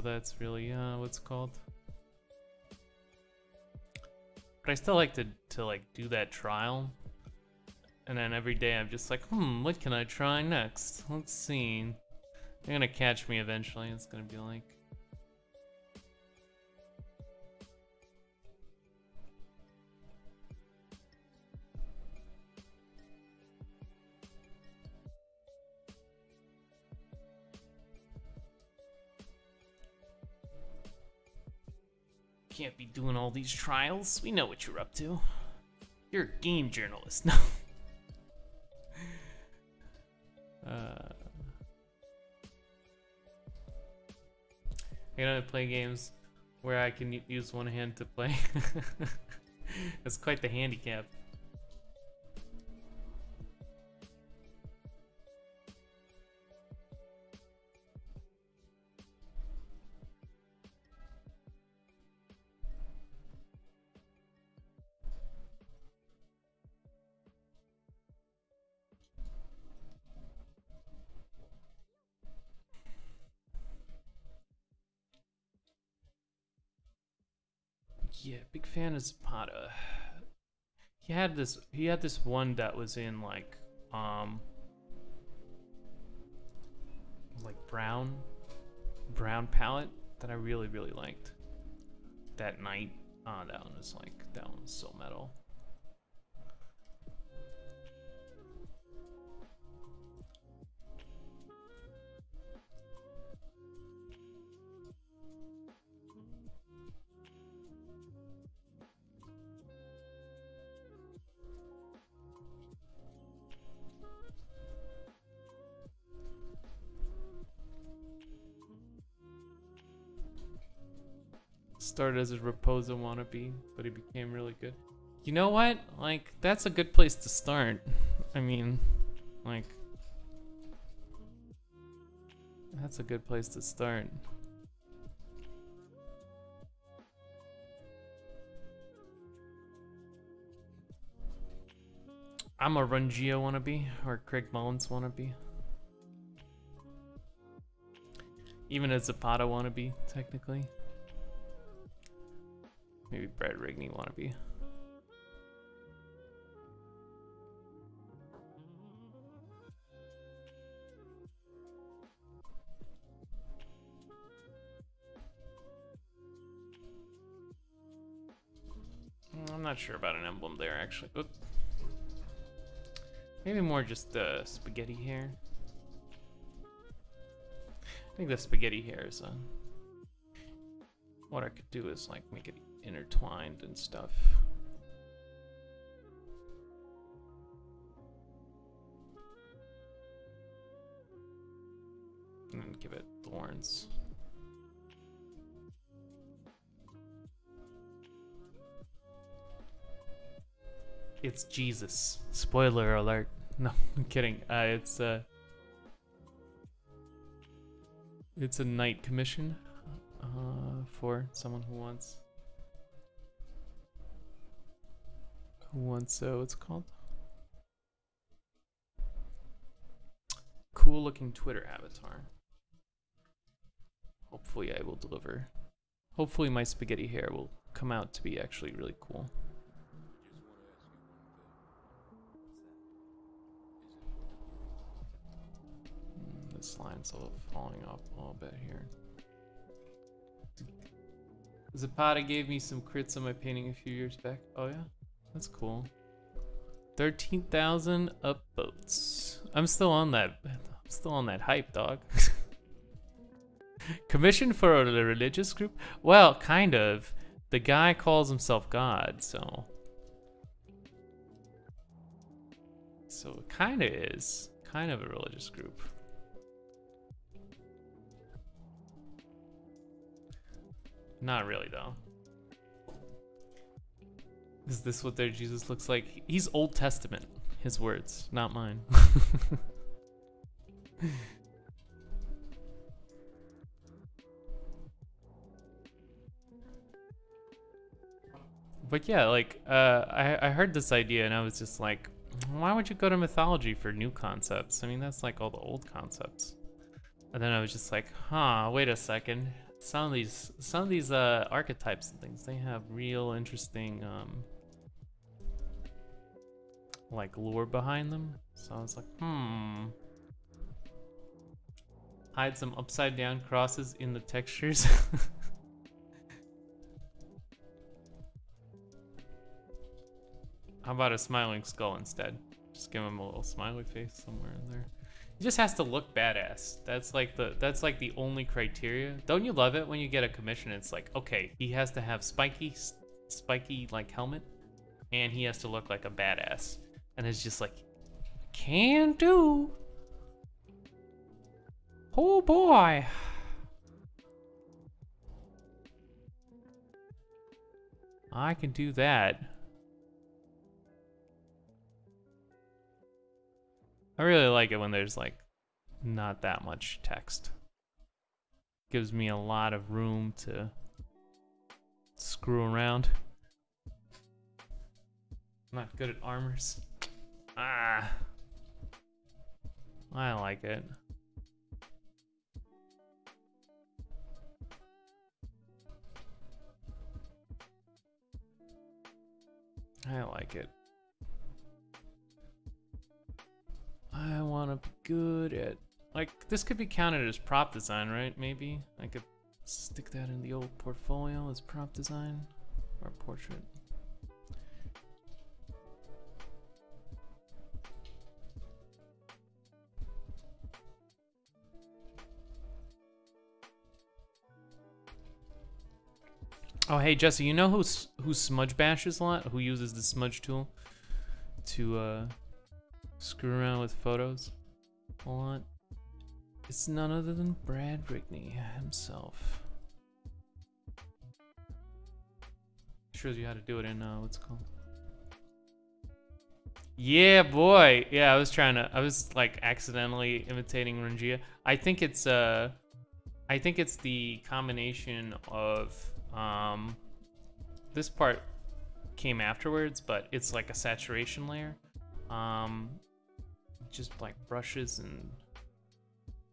that's really what's it called. But I still like to like do that trial. And then every day I'm just like, what can I try next? Let's see. They're gonna catch me eventually. It's gonna be like, can't be doing all these trials. We know what you're up to. You're a game journalist. No. I gotta play games where I can use one hand to play. That's quite the handicap. Yeah, big fan of Zapata. He had this one that was in like brown palette that I really liked. That night. That one was so metal. Started as a Raposa wannabe, but he became really good. You know what? Like, that's a good place to start. I mean, like, that's a good place to start. I'm a Rungio wannabe, or Craig Mullins wannabe. Even a Zapata wannabe, technically. Maybe Brad Rigney wannabe. I'm not sure about an emblem there, actually. Oop. Maybe more just the spaghetti hair. I think the spaghetti hair is what I could do is like make it intertwined and stuff. And then give it thorns. It's Jesus. Spoiler alert. No, I'm kidding. It's a knight commission for someone who wants what's it called? Cool looking Twitter avatar. Hopefully I will deliver. Hopefully my spaghetti hair will come out to be actually really cool. This line's all falling off a little bit here. Zapata gave me some crits on my painting a few years back. Oh yeah? That's cool. 13,000 upvotes. I'm still on that. Still on that hype, dog. Commission for a religious group? Well, kind of. The guy calls himself God, so... So it kind of is. Kind of a religious group. Not really, though. Is this what their Jesus looks like? He's Old Testament. His words, not mine. But yeah, like, I heard this idea and I was just like, why would you go to mythology for new concepts? I mean, that's like all the old concepts. And then I was just like, huh, wait a second. Some of these archetypes and things, they have real interesting like lore behind them. So I was like, hide some upside down crosses in the textures. How about a smiling skull instead? Just give him a little smiley face somewhere in there. He just has to look badass. That's like the only criteria. Don't you love it when you get a commission? It's like, okay, he has to have spiky like helmet, and he has to look like a badass. And it's just like, can do. Oh boy. I can do that. I really like it when there's like not that much text. Gives me a lot of room to screw around. I'm not good at armors. Ah, I like it. I like it. I want to be good at, like, this could be counted as prop design, right? Maybe I could stick that in the old portfolio as prop design or portrait. Oh, hey Jesse, you know who smudge bashes a lot? Who uses the smudge tool to screw around with photos a lot? It's none other than Brad Rigney himself. Shows you how to do it in what's it called? Yeah, boy. Yeah, I was like accidentally imitating Rangia. I think it's the combination of this part came afterwards, but it's like a saturation layer. Just like brushes and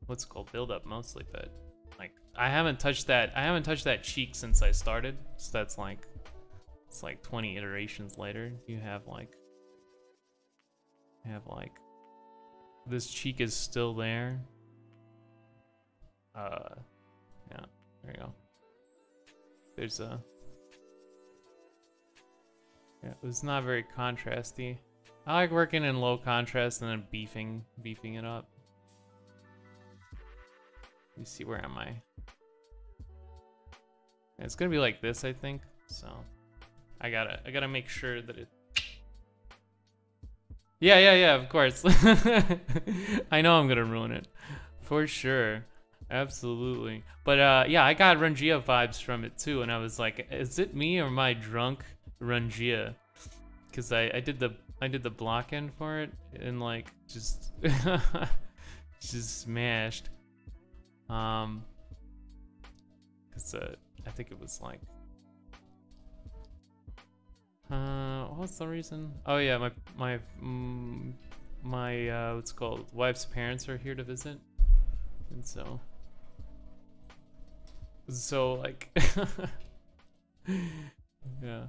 what's it called, build up mostly, but like I haven't touched that cheek since I started, so that's like, it's like 20 iterations later. You have like this cheek is still there. Yeah, there you go. There's a, yeah, it was not very contrasty. I like working in low contrast and then beefing it up. Let me see, where am I? Yeah, it's gonna be like this, I think. So I gotta make sure that it. Yeah, of course. I know I'm gonna ruin it, for sure, absolutely. But yeah, I got Rangia vibes from it too, and I was like, is it me or am I drunk Rangia? Because I did the block end for it and like just just smashed. Cause I think it was like, what's the reason? Oh yeah, my what's it called, wife's parents are here to visit, and so like yeah.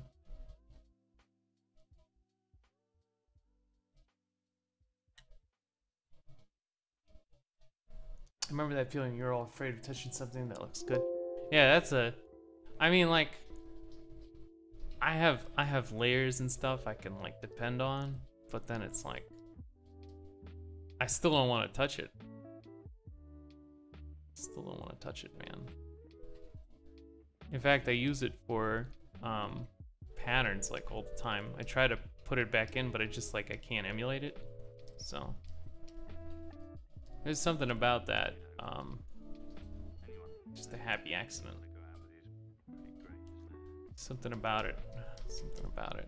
I remember that feeling, you're all afraid of touching something that looks good. Yeah, I mean, like, I have layers and stuff I can like depend on, but then it's like, I still don't want to touch it. Still don't want to touch it, man. In fact, I use it for patterns like all the time. I try to put it back in, but I just like I can't emulate it. So there's something about that. Just a happy accident. Something about it. Something about it.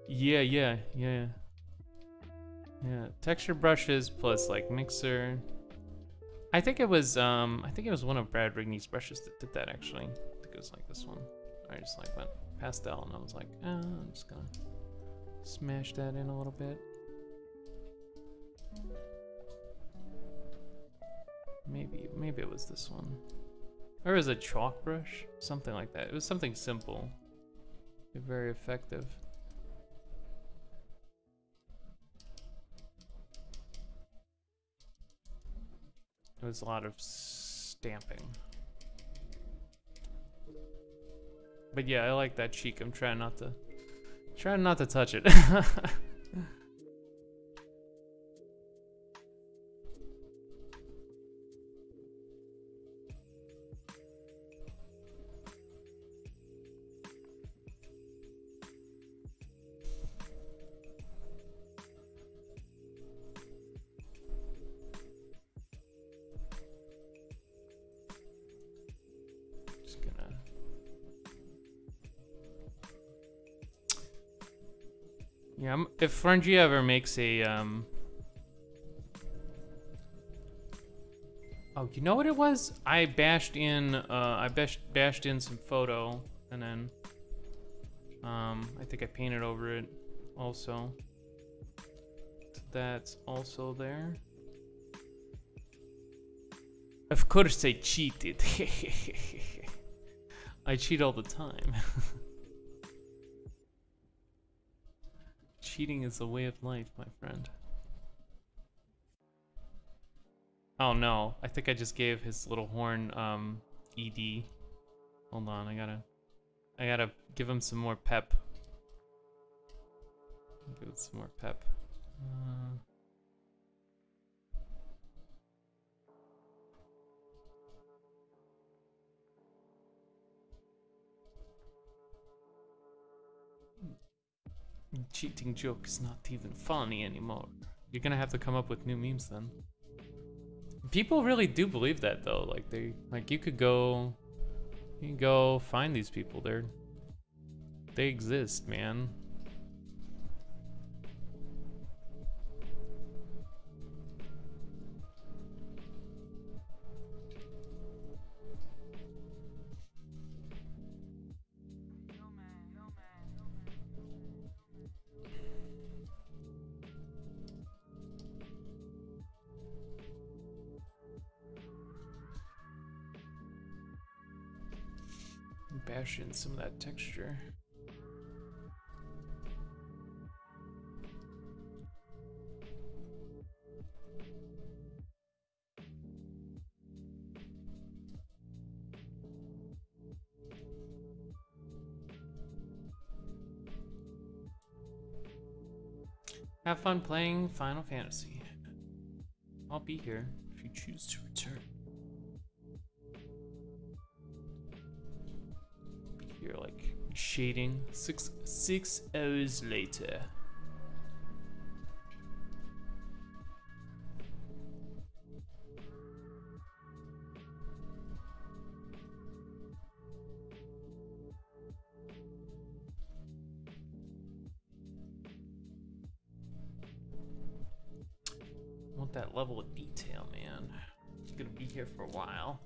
Yeah. Texture brushes plus like mixer. I think it was one of Brad Rigney's brushes that did that actually. I think it was like this one. I just like went pastel and I was like, I'm just gonna smash that in a little bit. Maybe it was this one. Or it was a chalk brush, something like that. It was something simple, very effective. It was a lot of stamping. But yeah, I like that cheek. I'm trying not to touch it. Yeah, if Frenchie ever makes a oh, you know what it was? I bashed in some photo and then I think I painted over it also. So that's also there. Of course I cheated. I cheat all the time. Cheating is a way of life, my friend. Oh no, I think I just gave his little horn ED. Hold on, I gotta give him some more pep. Give it some more pep. Cheating joke is not even funny anymore. You're gonna have to come up with new memes then. People really do believe that though. Like you can go find these people. They exist, man. Bash in some of that texture. Have fun playing Final Fantasy. I'll be here if you choose to return. You're like shading 6 hours later. I want that level of detail, man. It's gonna be here for a while.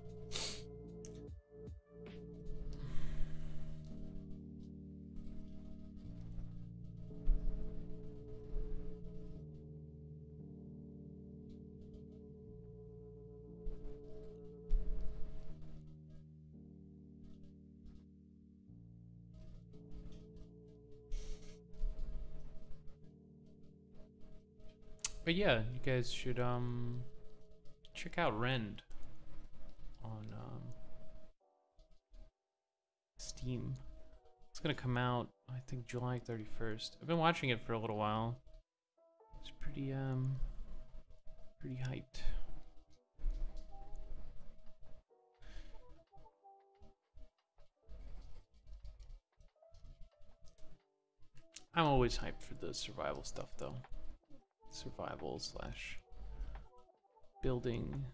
But yeah, you guys should check out Rend on Steam. It's gonna come out, I think, July 31st. I've been watching it for a little while. It's pretty hyped. I'm always hyped for the survival stuff, though. Survival slash building.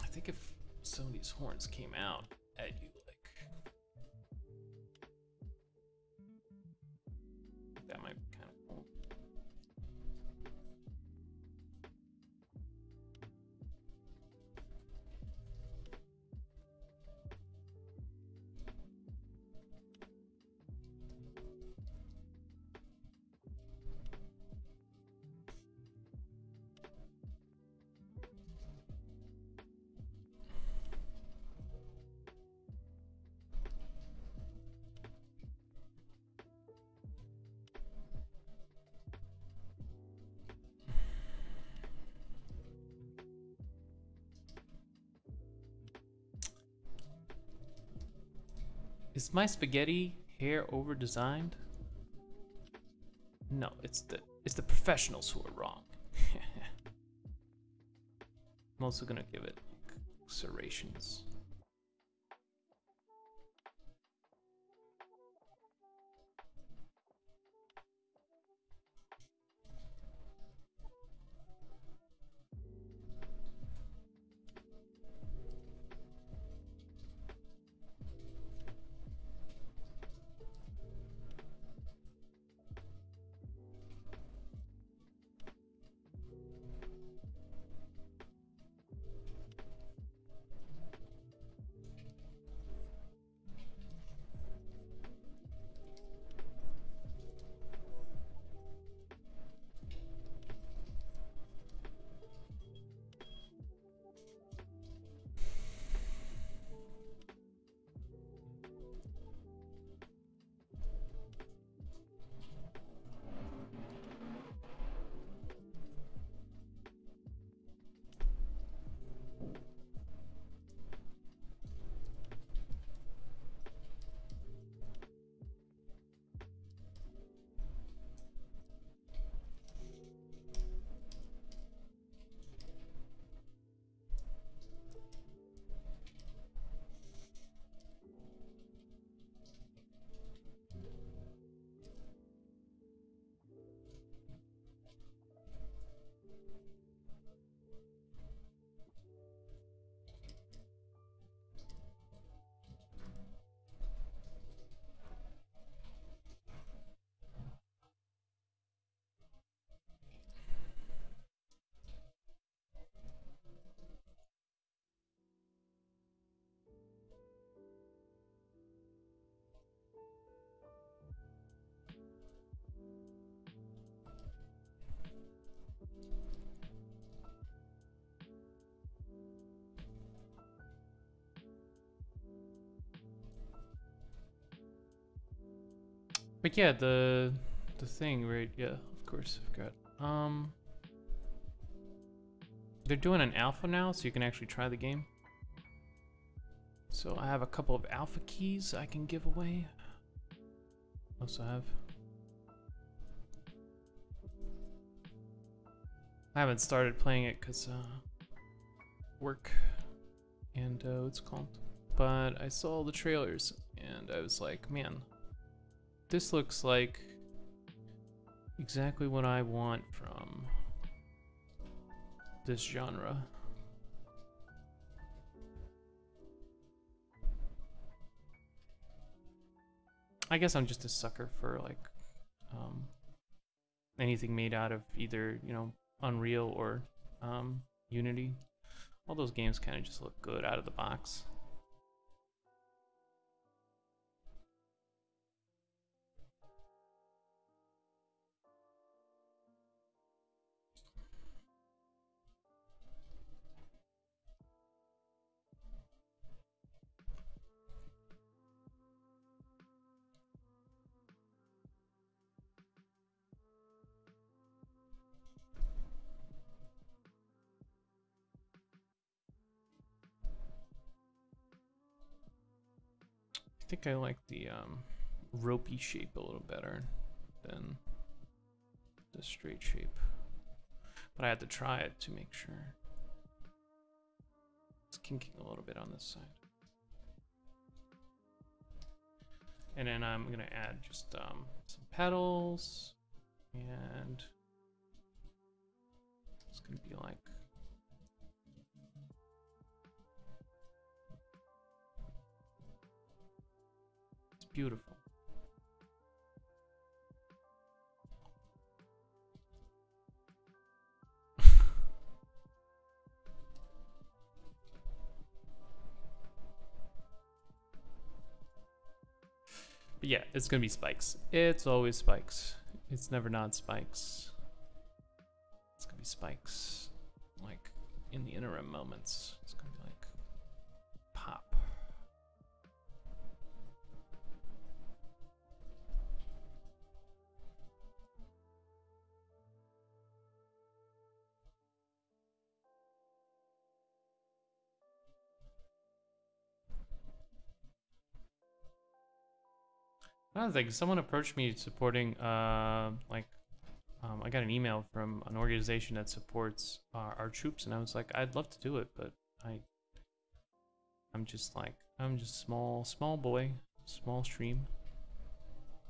I think if some of these horns came out at you, like, that might be kind of cool. Is my spaghetti hair over designed? No, it's the professionals who are wrong. I'm also gonna give it like serrations. But yeah, the thing, right? Yeah, of course, I forgot. They're doing an alpha now, so you can actually try the game. So I have a couple of alpha keys I can give away. Also have. I haven't started playing it because work and what's it called. But I saw the trailers and I was like, man, this looks like exactly what I want from this genre. I guess I'm just a sucker for like anything made out of either, you know, Unreal or Unity. All those games kind of just look good out of the box. think I like the ropey shape a little better than the straight shape. But I had to try it to make sure. It's kinking a little bit on this side. And then I'm gonna add just some petals, and it's gonna be like it's beautiful. But yeah, it's gonna be spikes. It's always spikes. It's never not spikes. It's gonna be spikes, like in the interim moments. It's gonna be like pop. Another thing, someone approached me supporting, I got an email from an organization that supports our troops, and I was like, I'd love to do it, but I'm just small boy, small stream.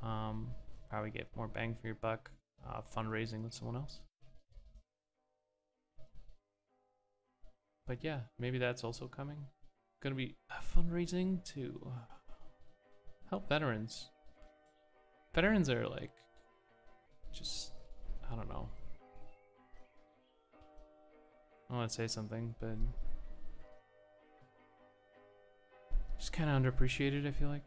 Probably get more bang for your buck, fundraising with someone else. But yeah, maybe that's also coming. Gonna be fundraising to help veterans. Veterans are like, just, I don't know. I want to say something, but just kind of underappreciated, I feel like.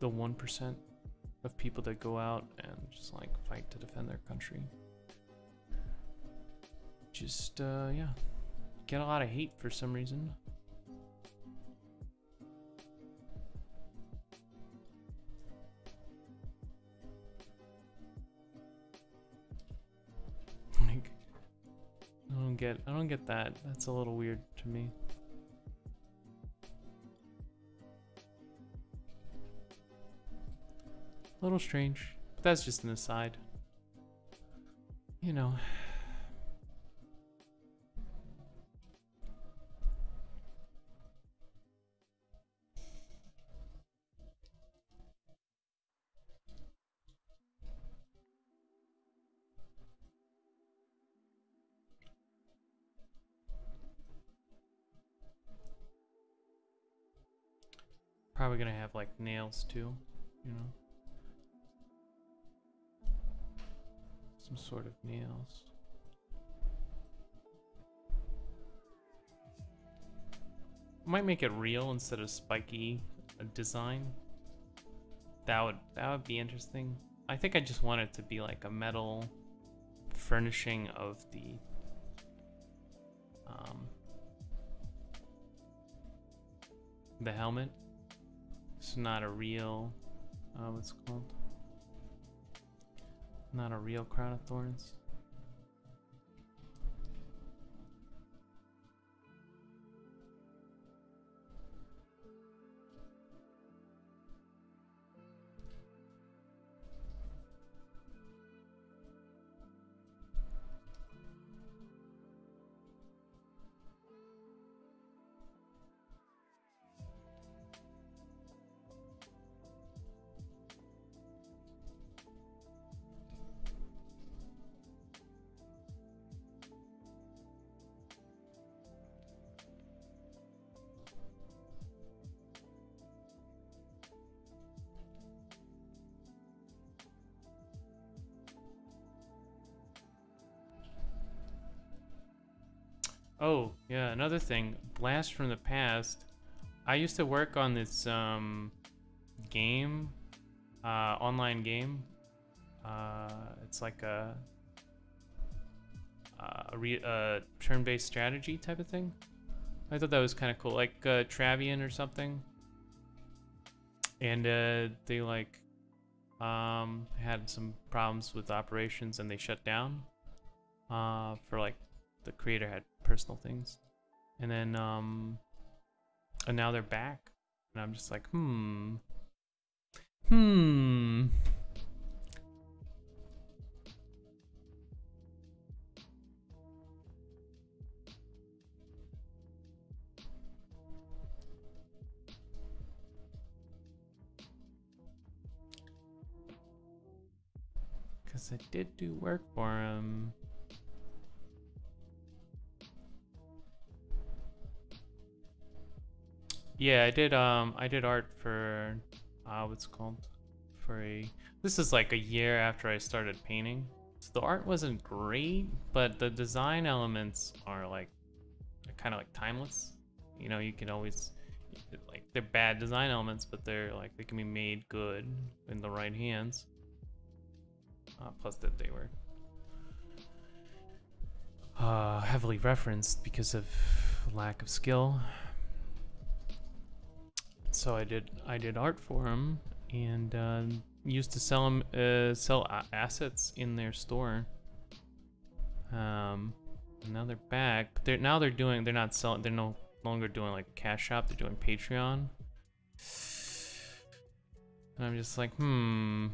The 1% of people that go out and just like fight to defend their country. Just, yeah, get a lot of hate for some reason. Like, I don't get that. That's a little weird to me. A little strange, but that's just an aside. You know. Probably gonna have like nails too, you know. Some sort of nails. Might make it real instead of spiky design. That would be interesting. I think I just want it to be like a metal furnishing of the helmet. It's not a real, what's it called? Not a real crown of thorns. Oh, yeah, another thing. Blast from the past. I used to work on this game, online game. It's like a turn-based strategy type of thing. I thought that was kind of cool, like Travian or something. And they like had some problems with operations and they shut down for like the creator had personal things, And then and now they're back, and I'm just like, hmm. Because I did do work for him. Yeah, I did art for what's it called? For a This is like a year after I started painting. So the art wasn't great, but the design elements are like kind of like timeless. You know, you can always like they're bad design elements, but they're like they can be made good in the right hands. Plus that they were heavily referenced because of lack of skill. So I did art for them and used to sell assets in their store. And now they're back. They're no longer doing like Cash Shop. They're doing Patreon. And I'm just like, I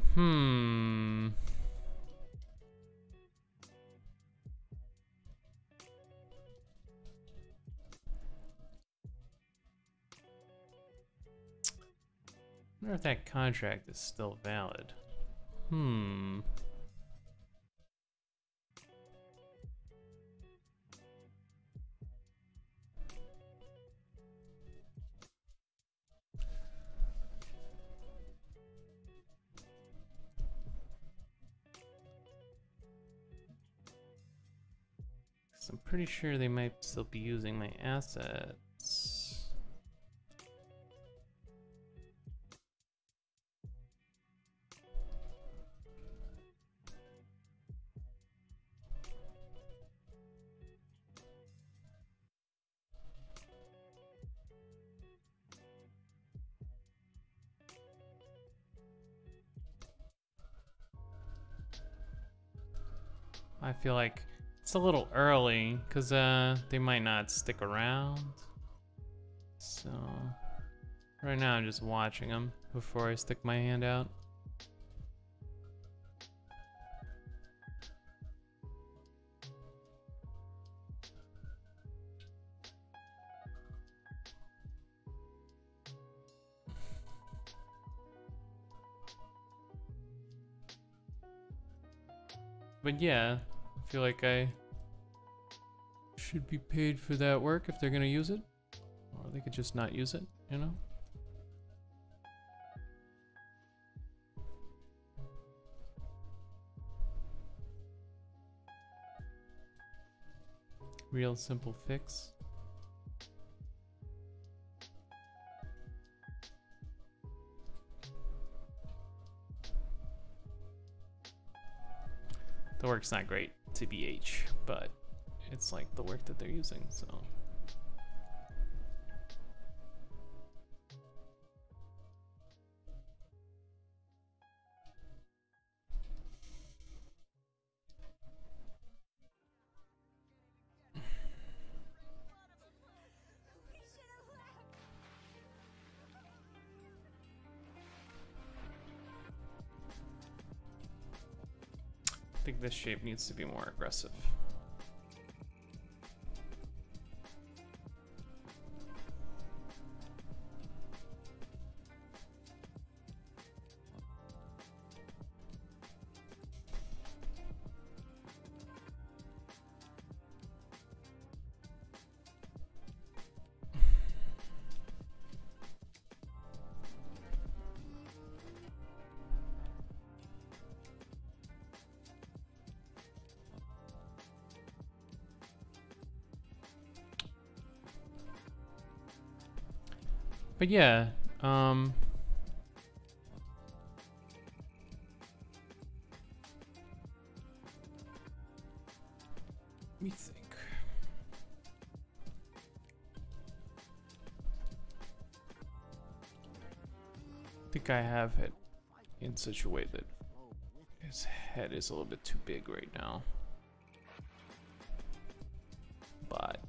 wonder if that contract is still valid. I'm pretty sure they might still be using my assets. I feel like it's a little early because they might not stick around. So right now I'm just watching them before I stick my hand out. But yeah, I feel like I should be paid for that work if they're gonna use it. Or they could just not use it, you know? Real simple fix. The work's not great, TBH, but it's like the work that they're using, so. I think this shape needs to be more aggressive. But yeah, let me think. I think I have it in such a way that his head is a little bit too big right now. But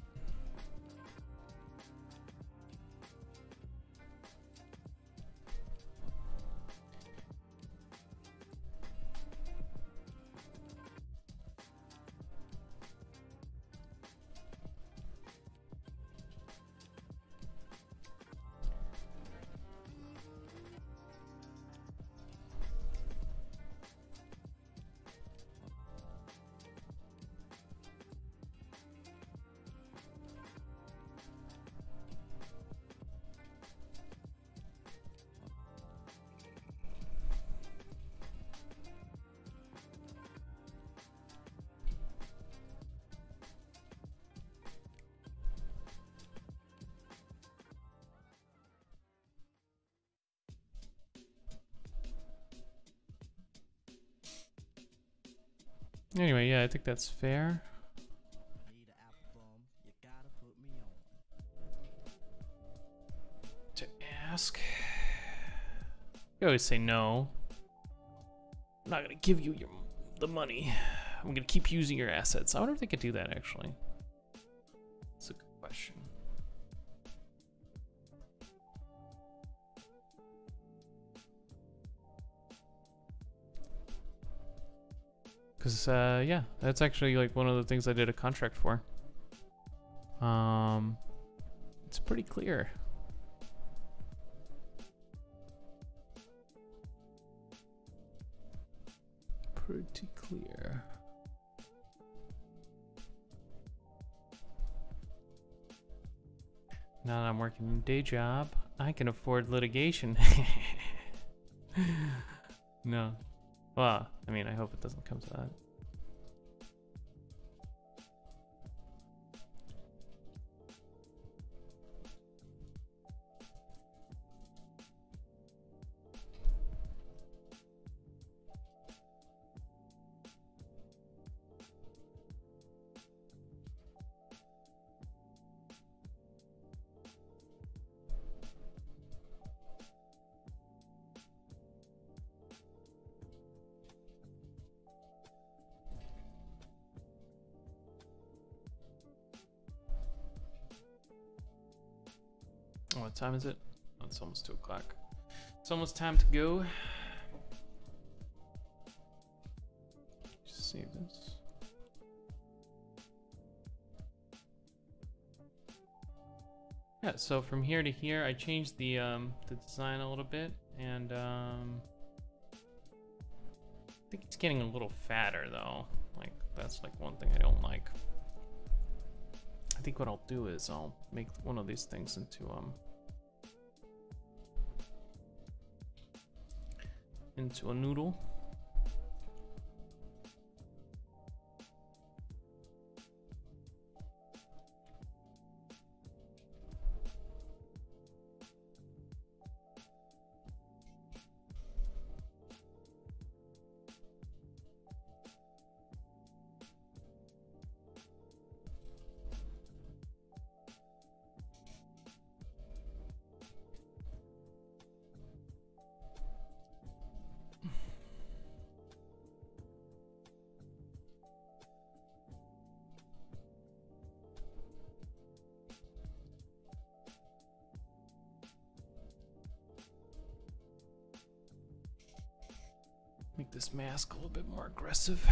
Anyway, yeah, I think that's fair. Need an apple bum, you gotta put me on. To ask. You always say no. I'm not gonna give you the money. I'm gonna keep using your assets. I wonder if they could do that actually. That's a good question. Cause yeah, that's actually like one of the things I did a contract for. It's pretty clear. Pretty clear. Now that I'm working a day job, I can afford litigation. No. Well, I mean, I hope it doesn't come to that. Oh, what time is it? Oh, it's almost 2 o'clock. It's almost time to go. Just save this. Yeah, so from here to here, I changed the design a little bit, and I think it's getting a little fatter though. Like that's like one thing I don't like. I think what I'll do is I'll make one of these things into a noodle. Make this mask a little bit more aggressive.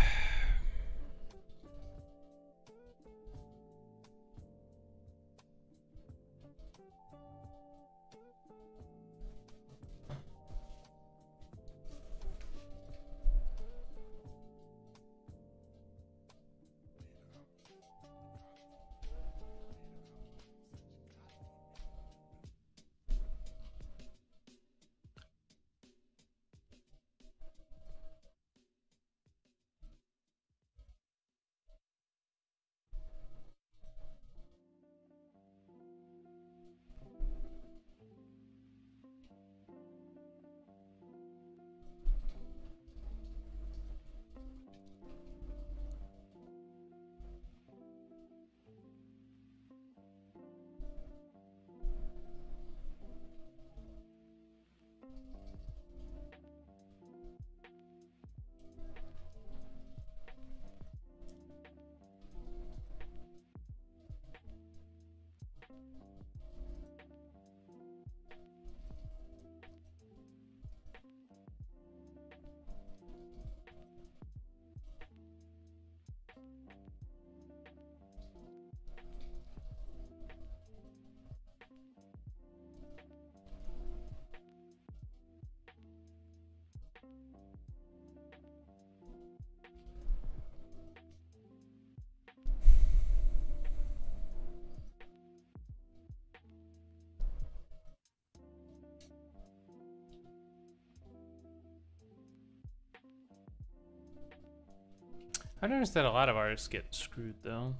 I noticed that a lot of artists get screwed though.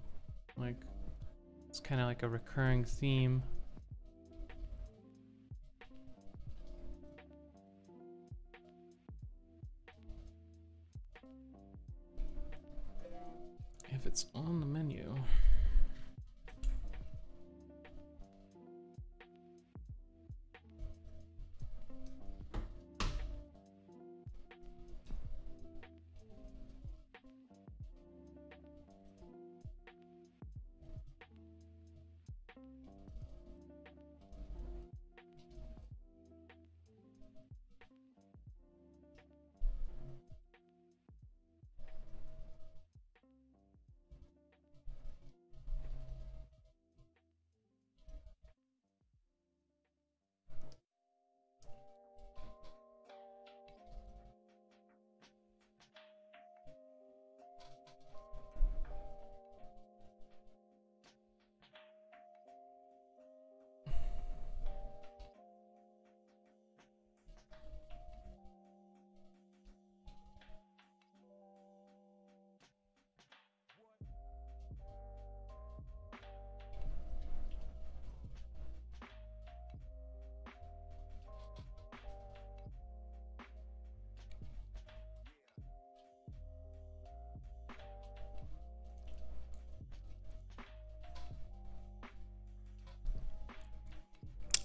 Like, it's kind of like a recurring theme. it's on the menu.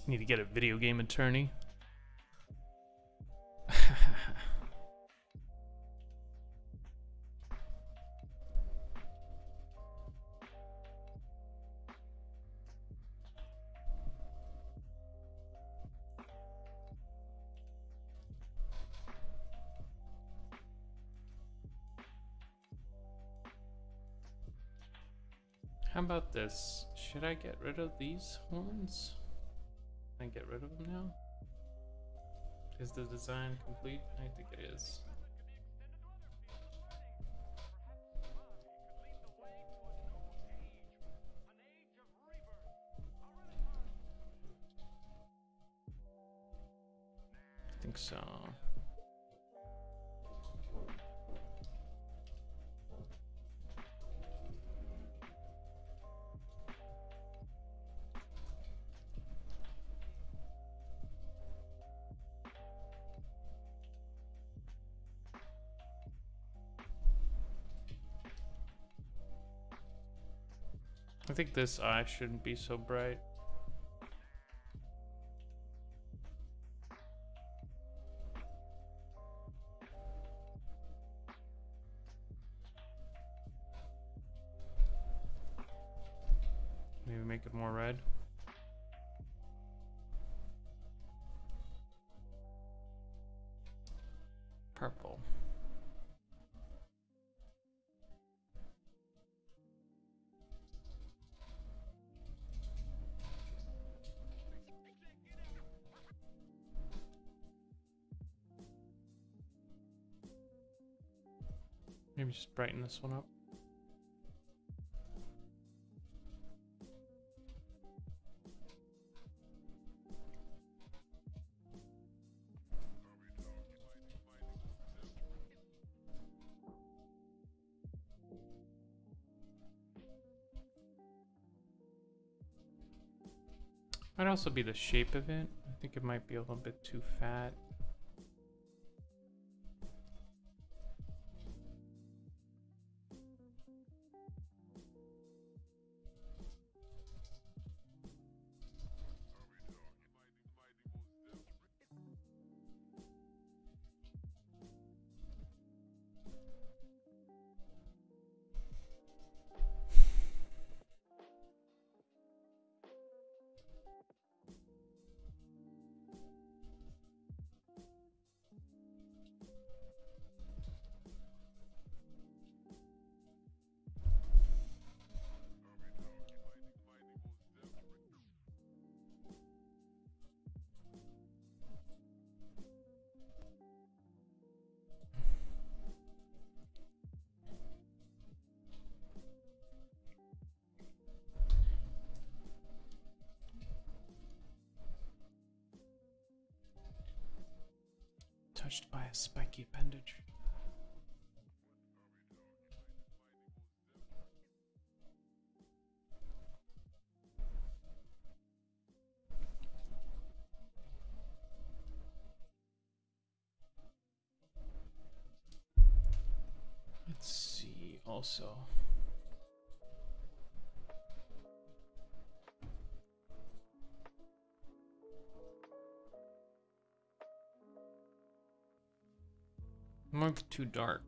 Need to get a video game attorney. How about this? Should I get rid of these horns? Can I get rid of them now? Is the design complete? I think it is. I think so. I think this eye shouldn't be so bright. Maybe make it more red. Purple. Maybe just brighten this one up. Might also be the shape of it. I think it might be a little bit too fat. Touched by a spiky appendage. Let's see also. Might be too dark.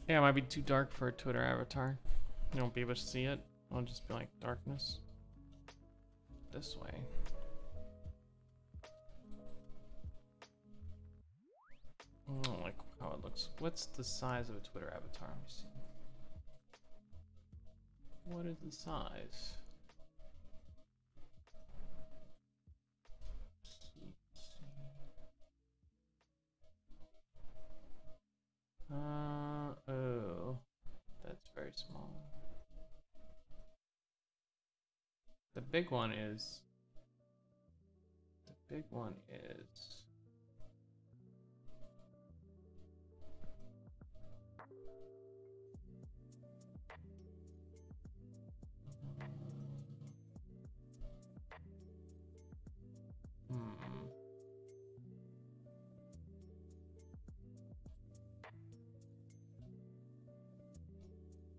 Yeah, it might be too dark for a Twitter avatar. You won't be able to see it. It'll just be like darkness. This way. I don't like how it looks. What's the size of a Twitter avatar? Let me see. What is the size? Oh, that's very small. The big one is.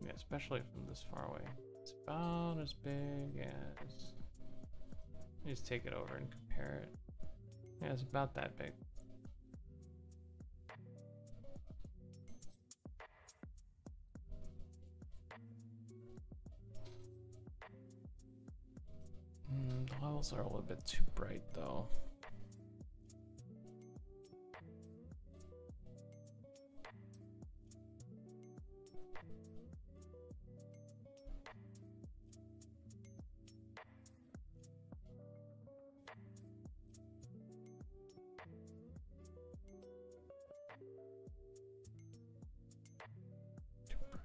Yeah, especially from this far away. It's about as big as. Let me just take it over and compare it. Yeah, it's about that big. The levels are a little bit too bright though. Too bright.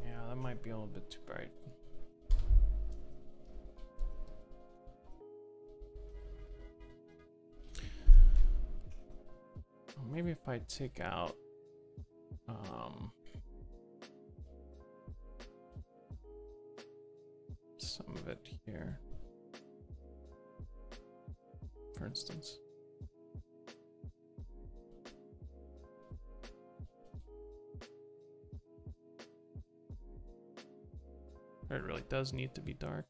Yeah, that might be a little bit too bright. Maybe if I take out some of it here, for instance. It really does need to be dark.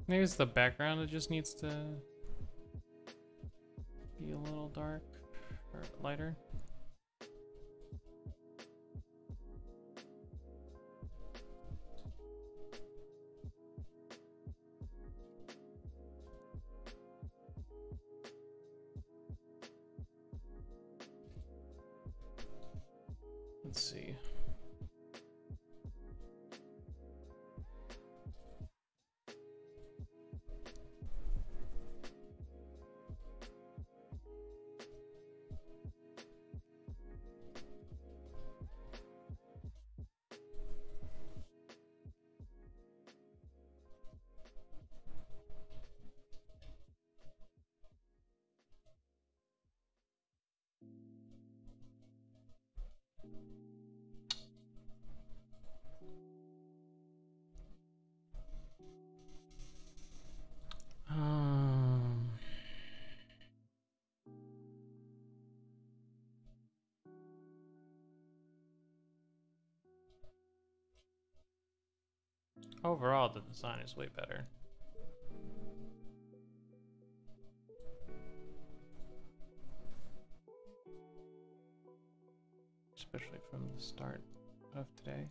Maybe it's the background that just needs to be a little dark or lighter. Let's see. Overall, the design is way better. Especially from the start of today.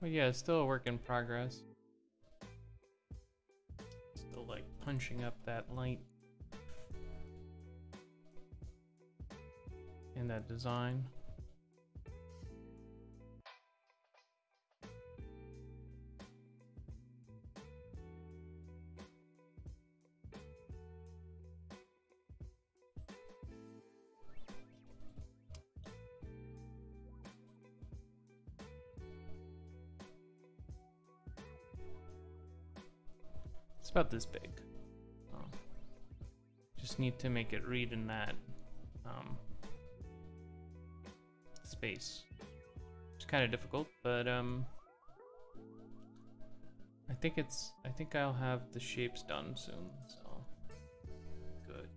But yeah, it's still a work in progress. Still like punching up that light and that design. It's about this big. Just need to make it read in that space. It's kind of difficult, but I think I'll have the shapes done soon, so good.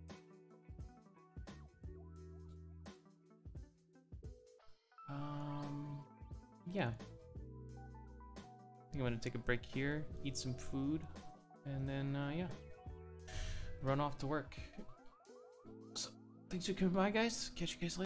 Yeah. I think I'm gonna take a break here, eat some food, and then yeah, run off to work. So thanks for coming by, guys. Catch you guys later.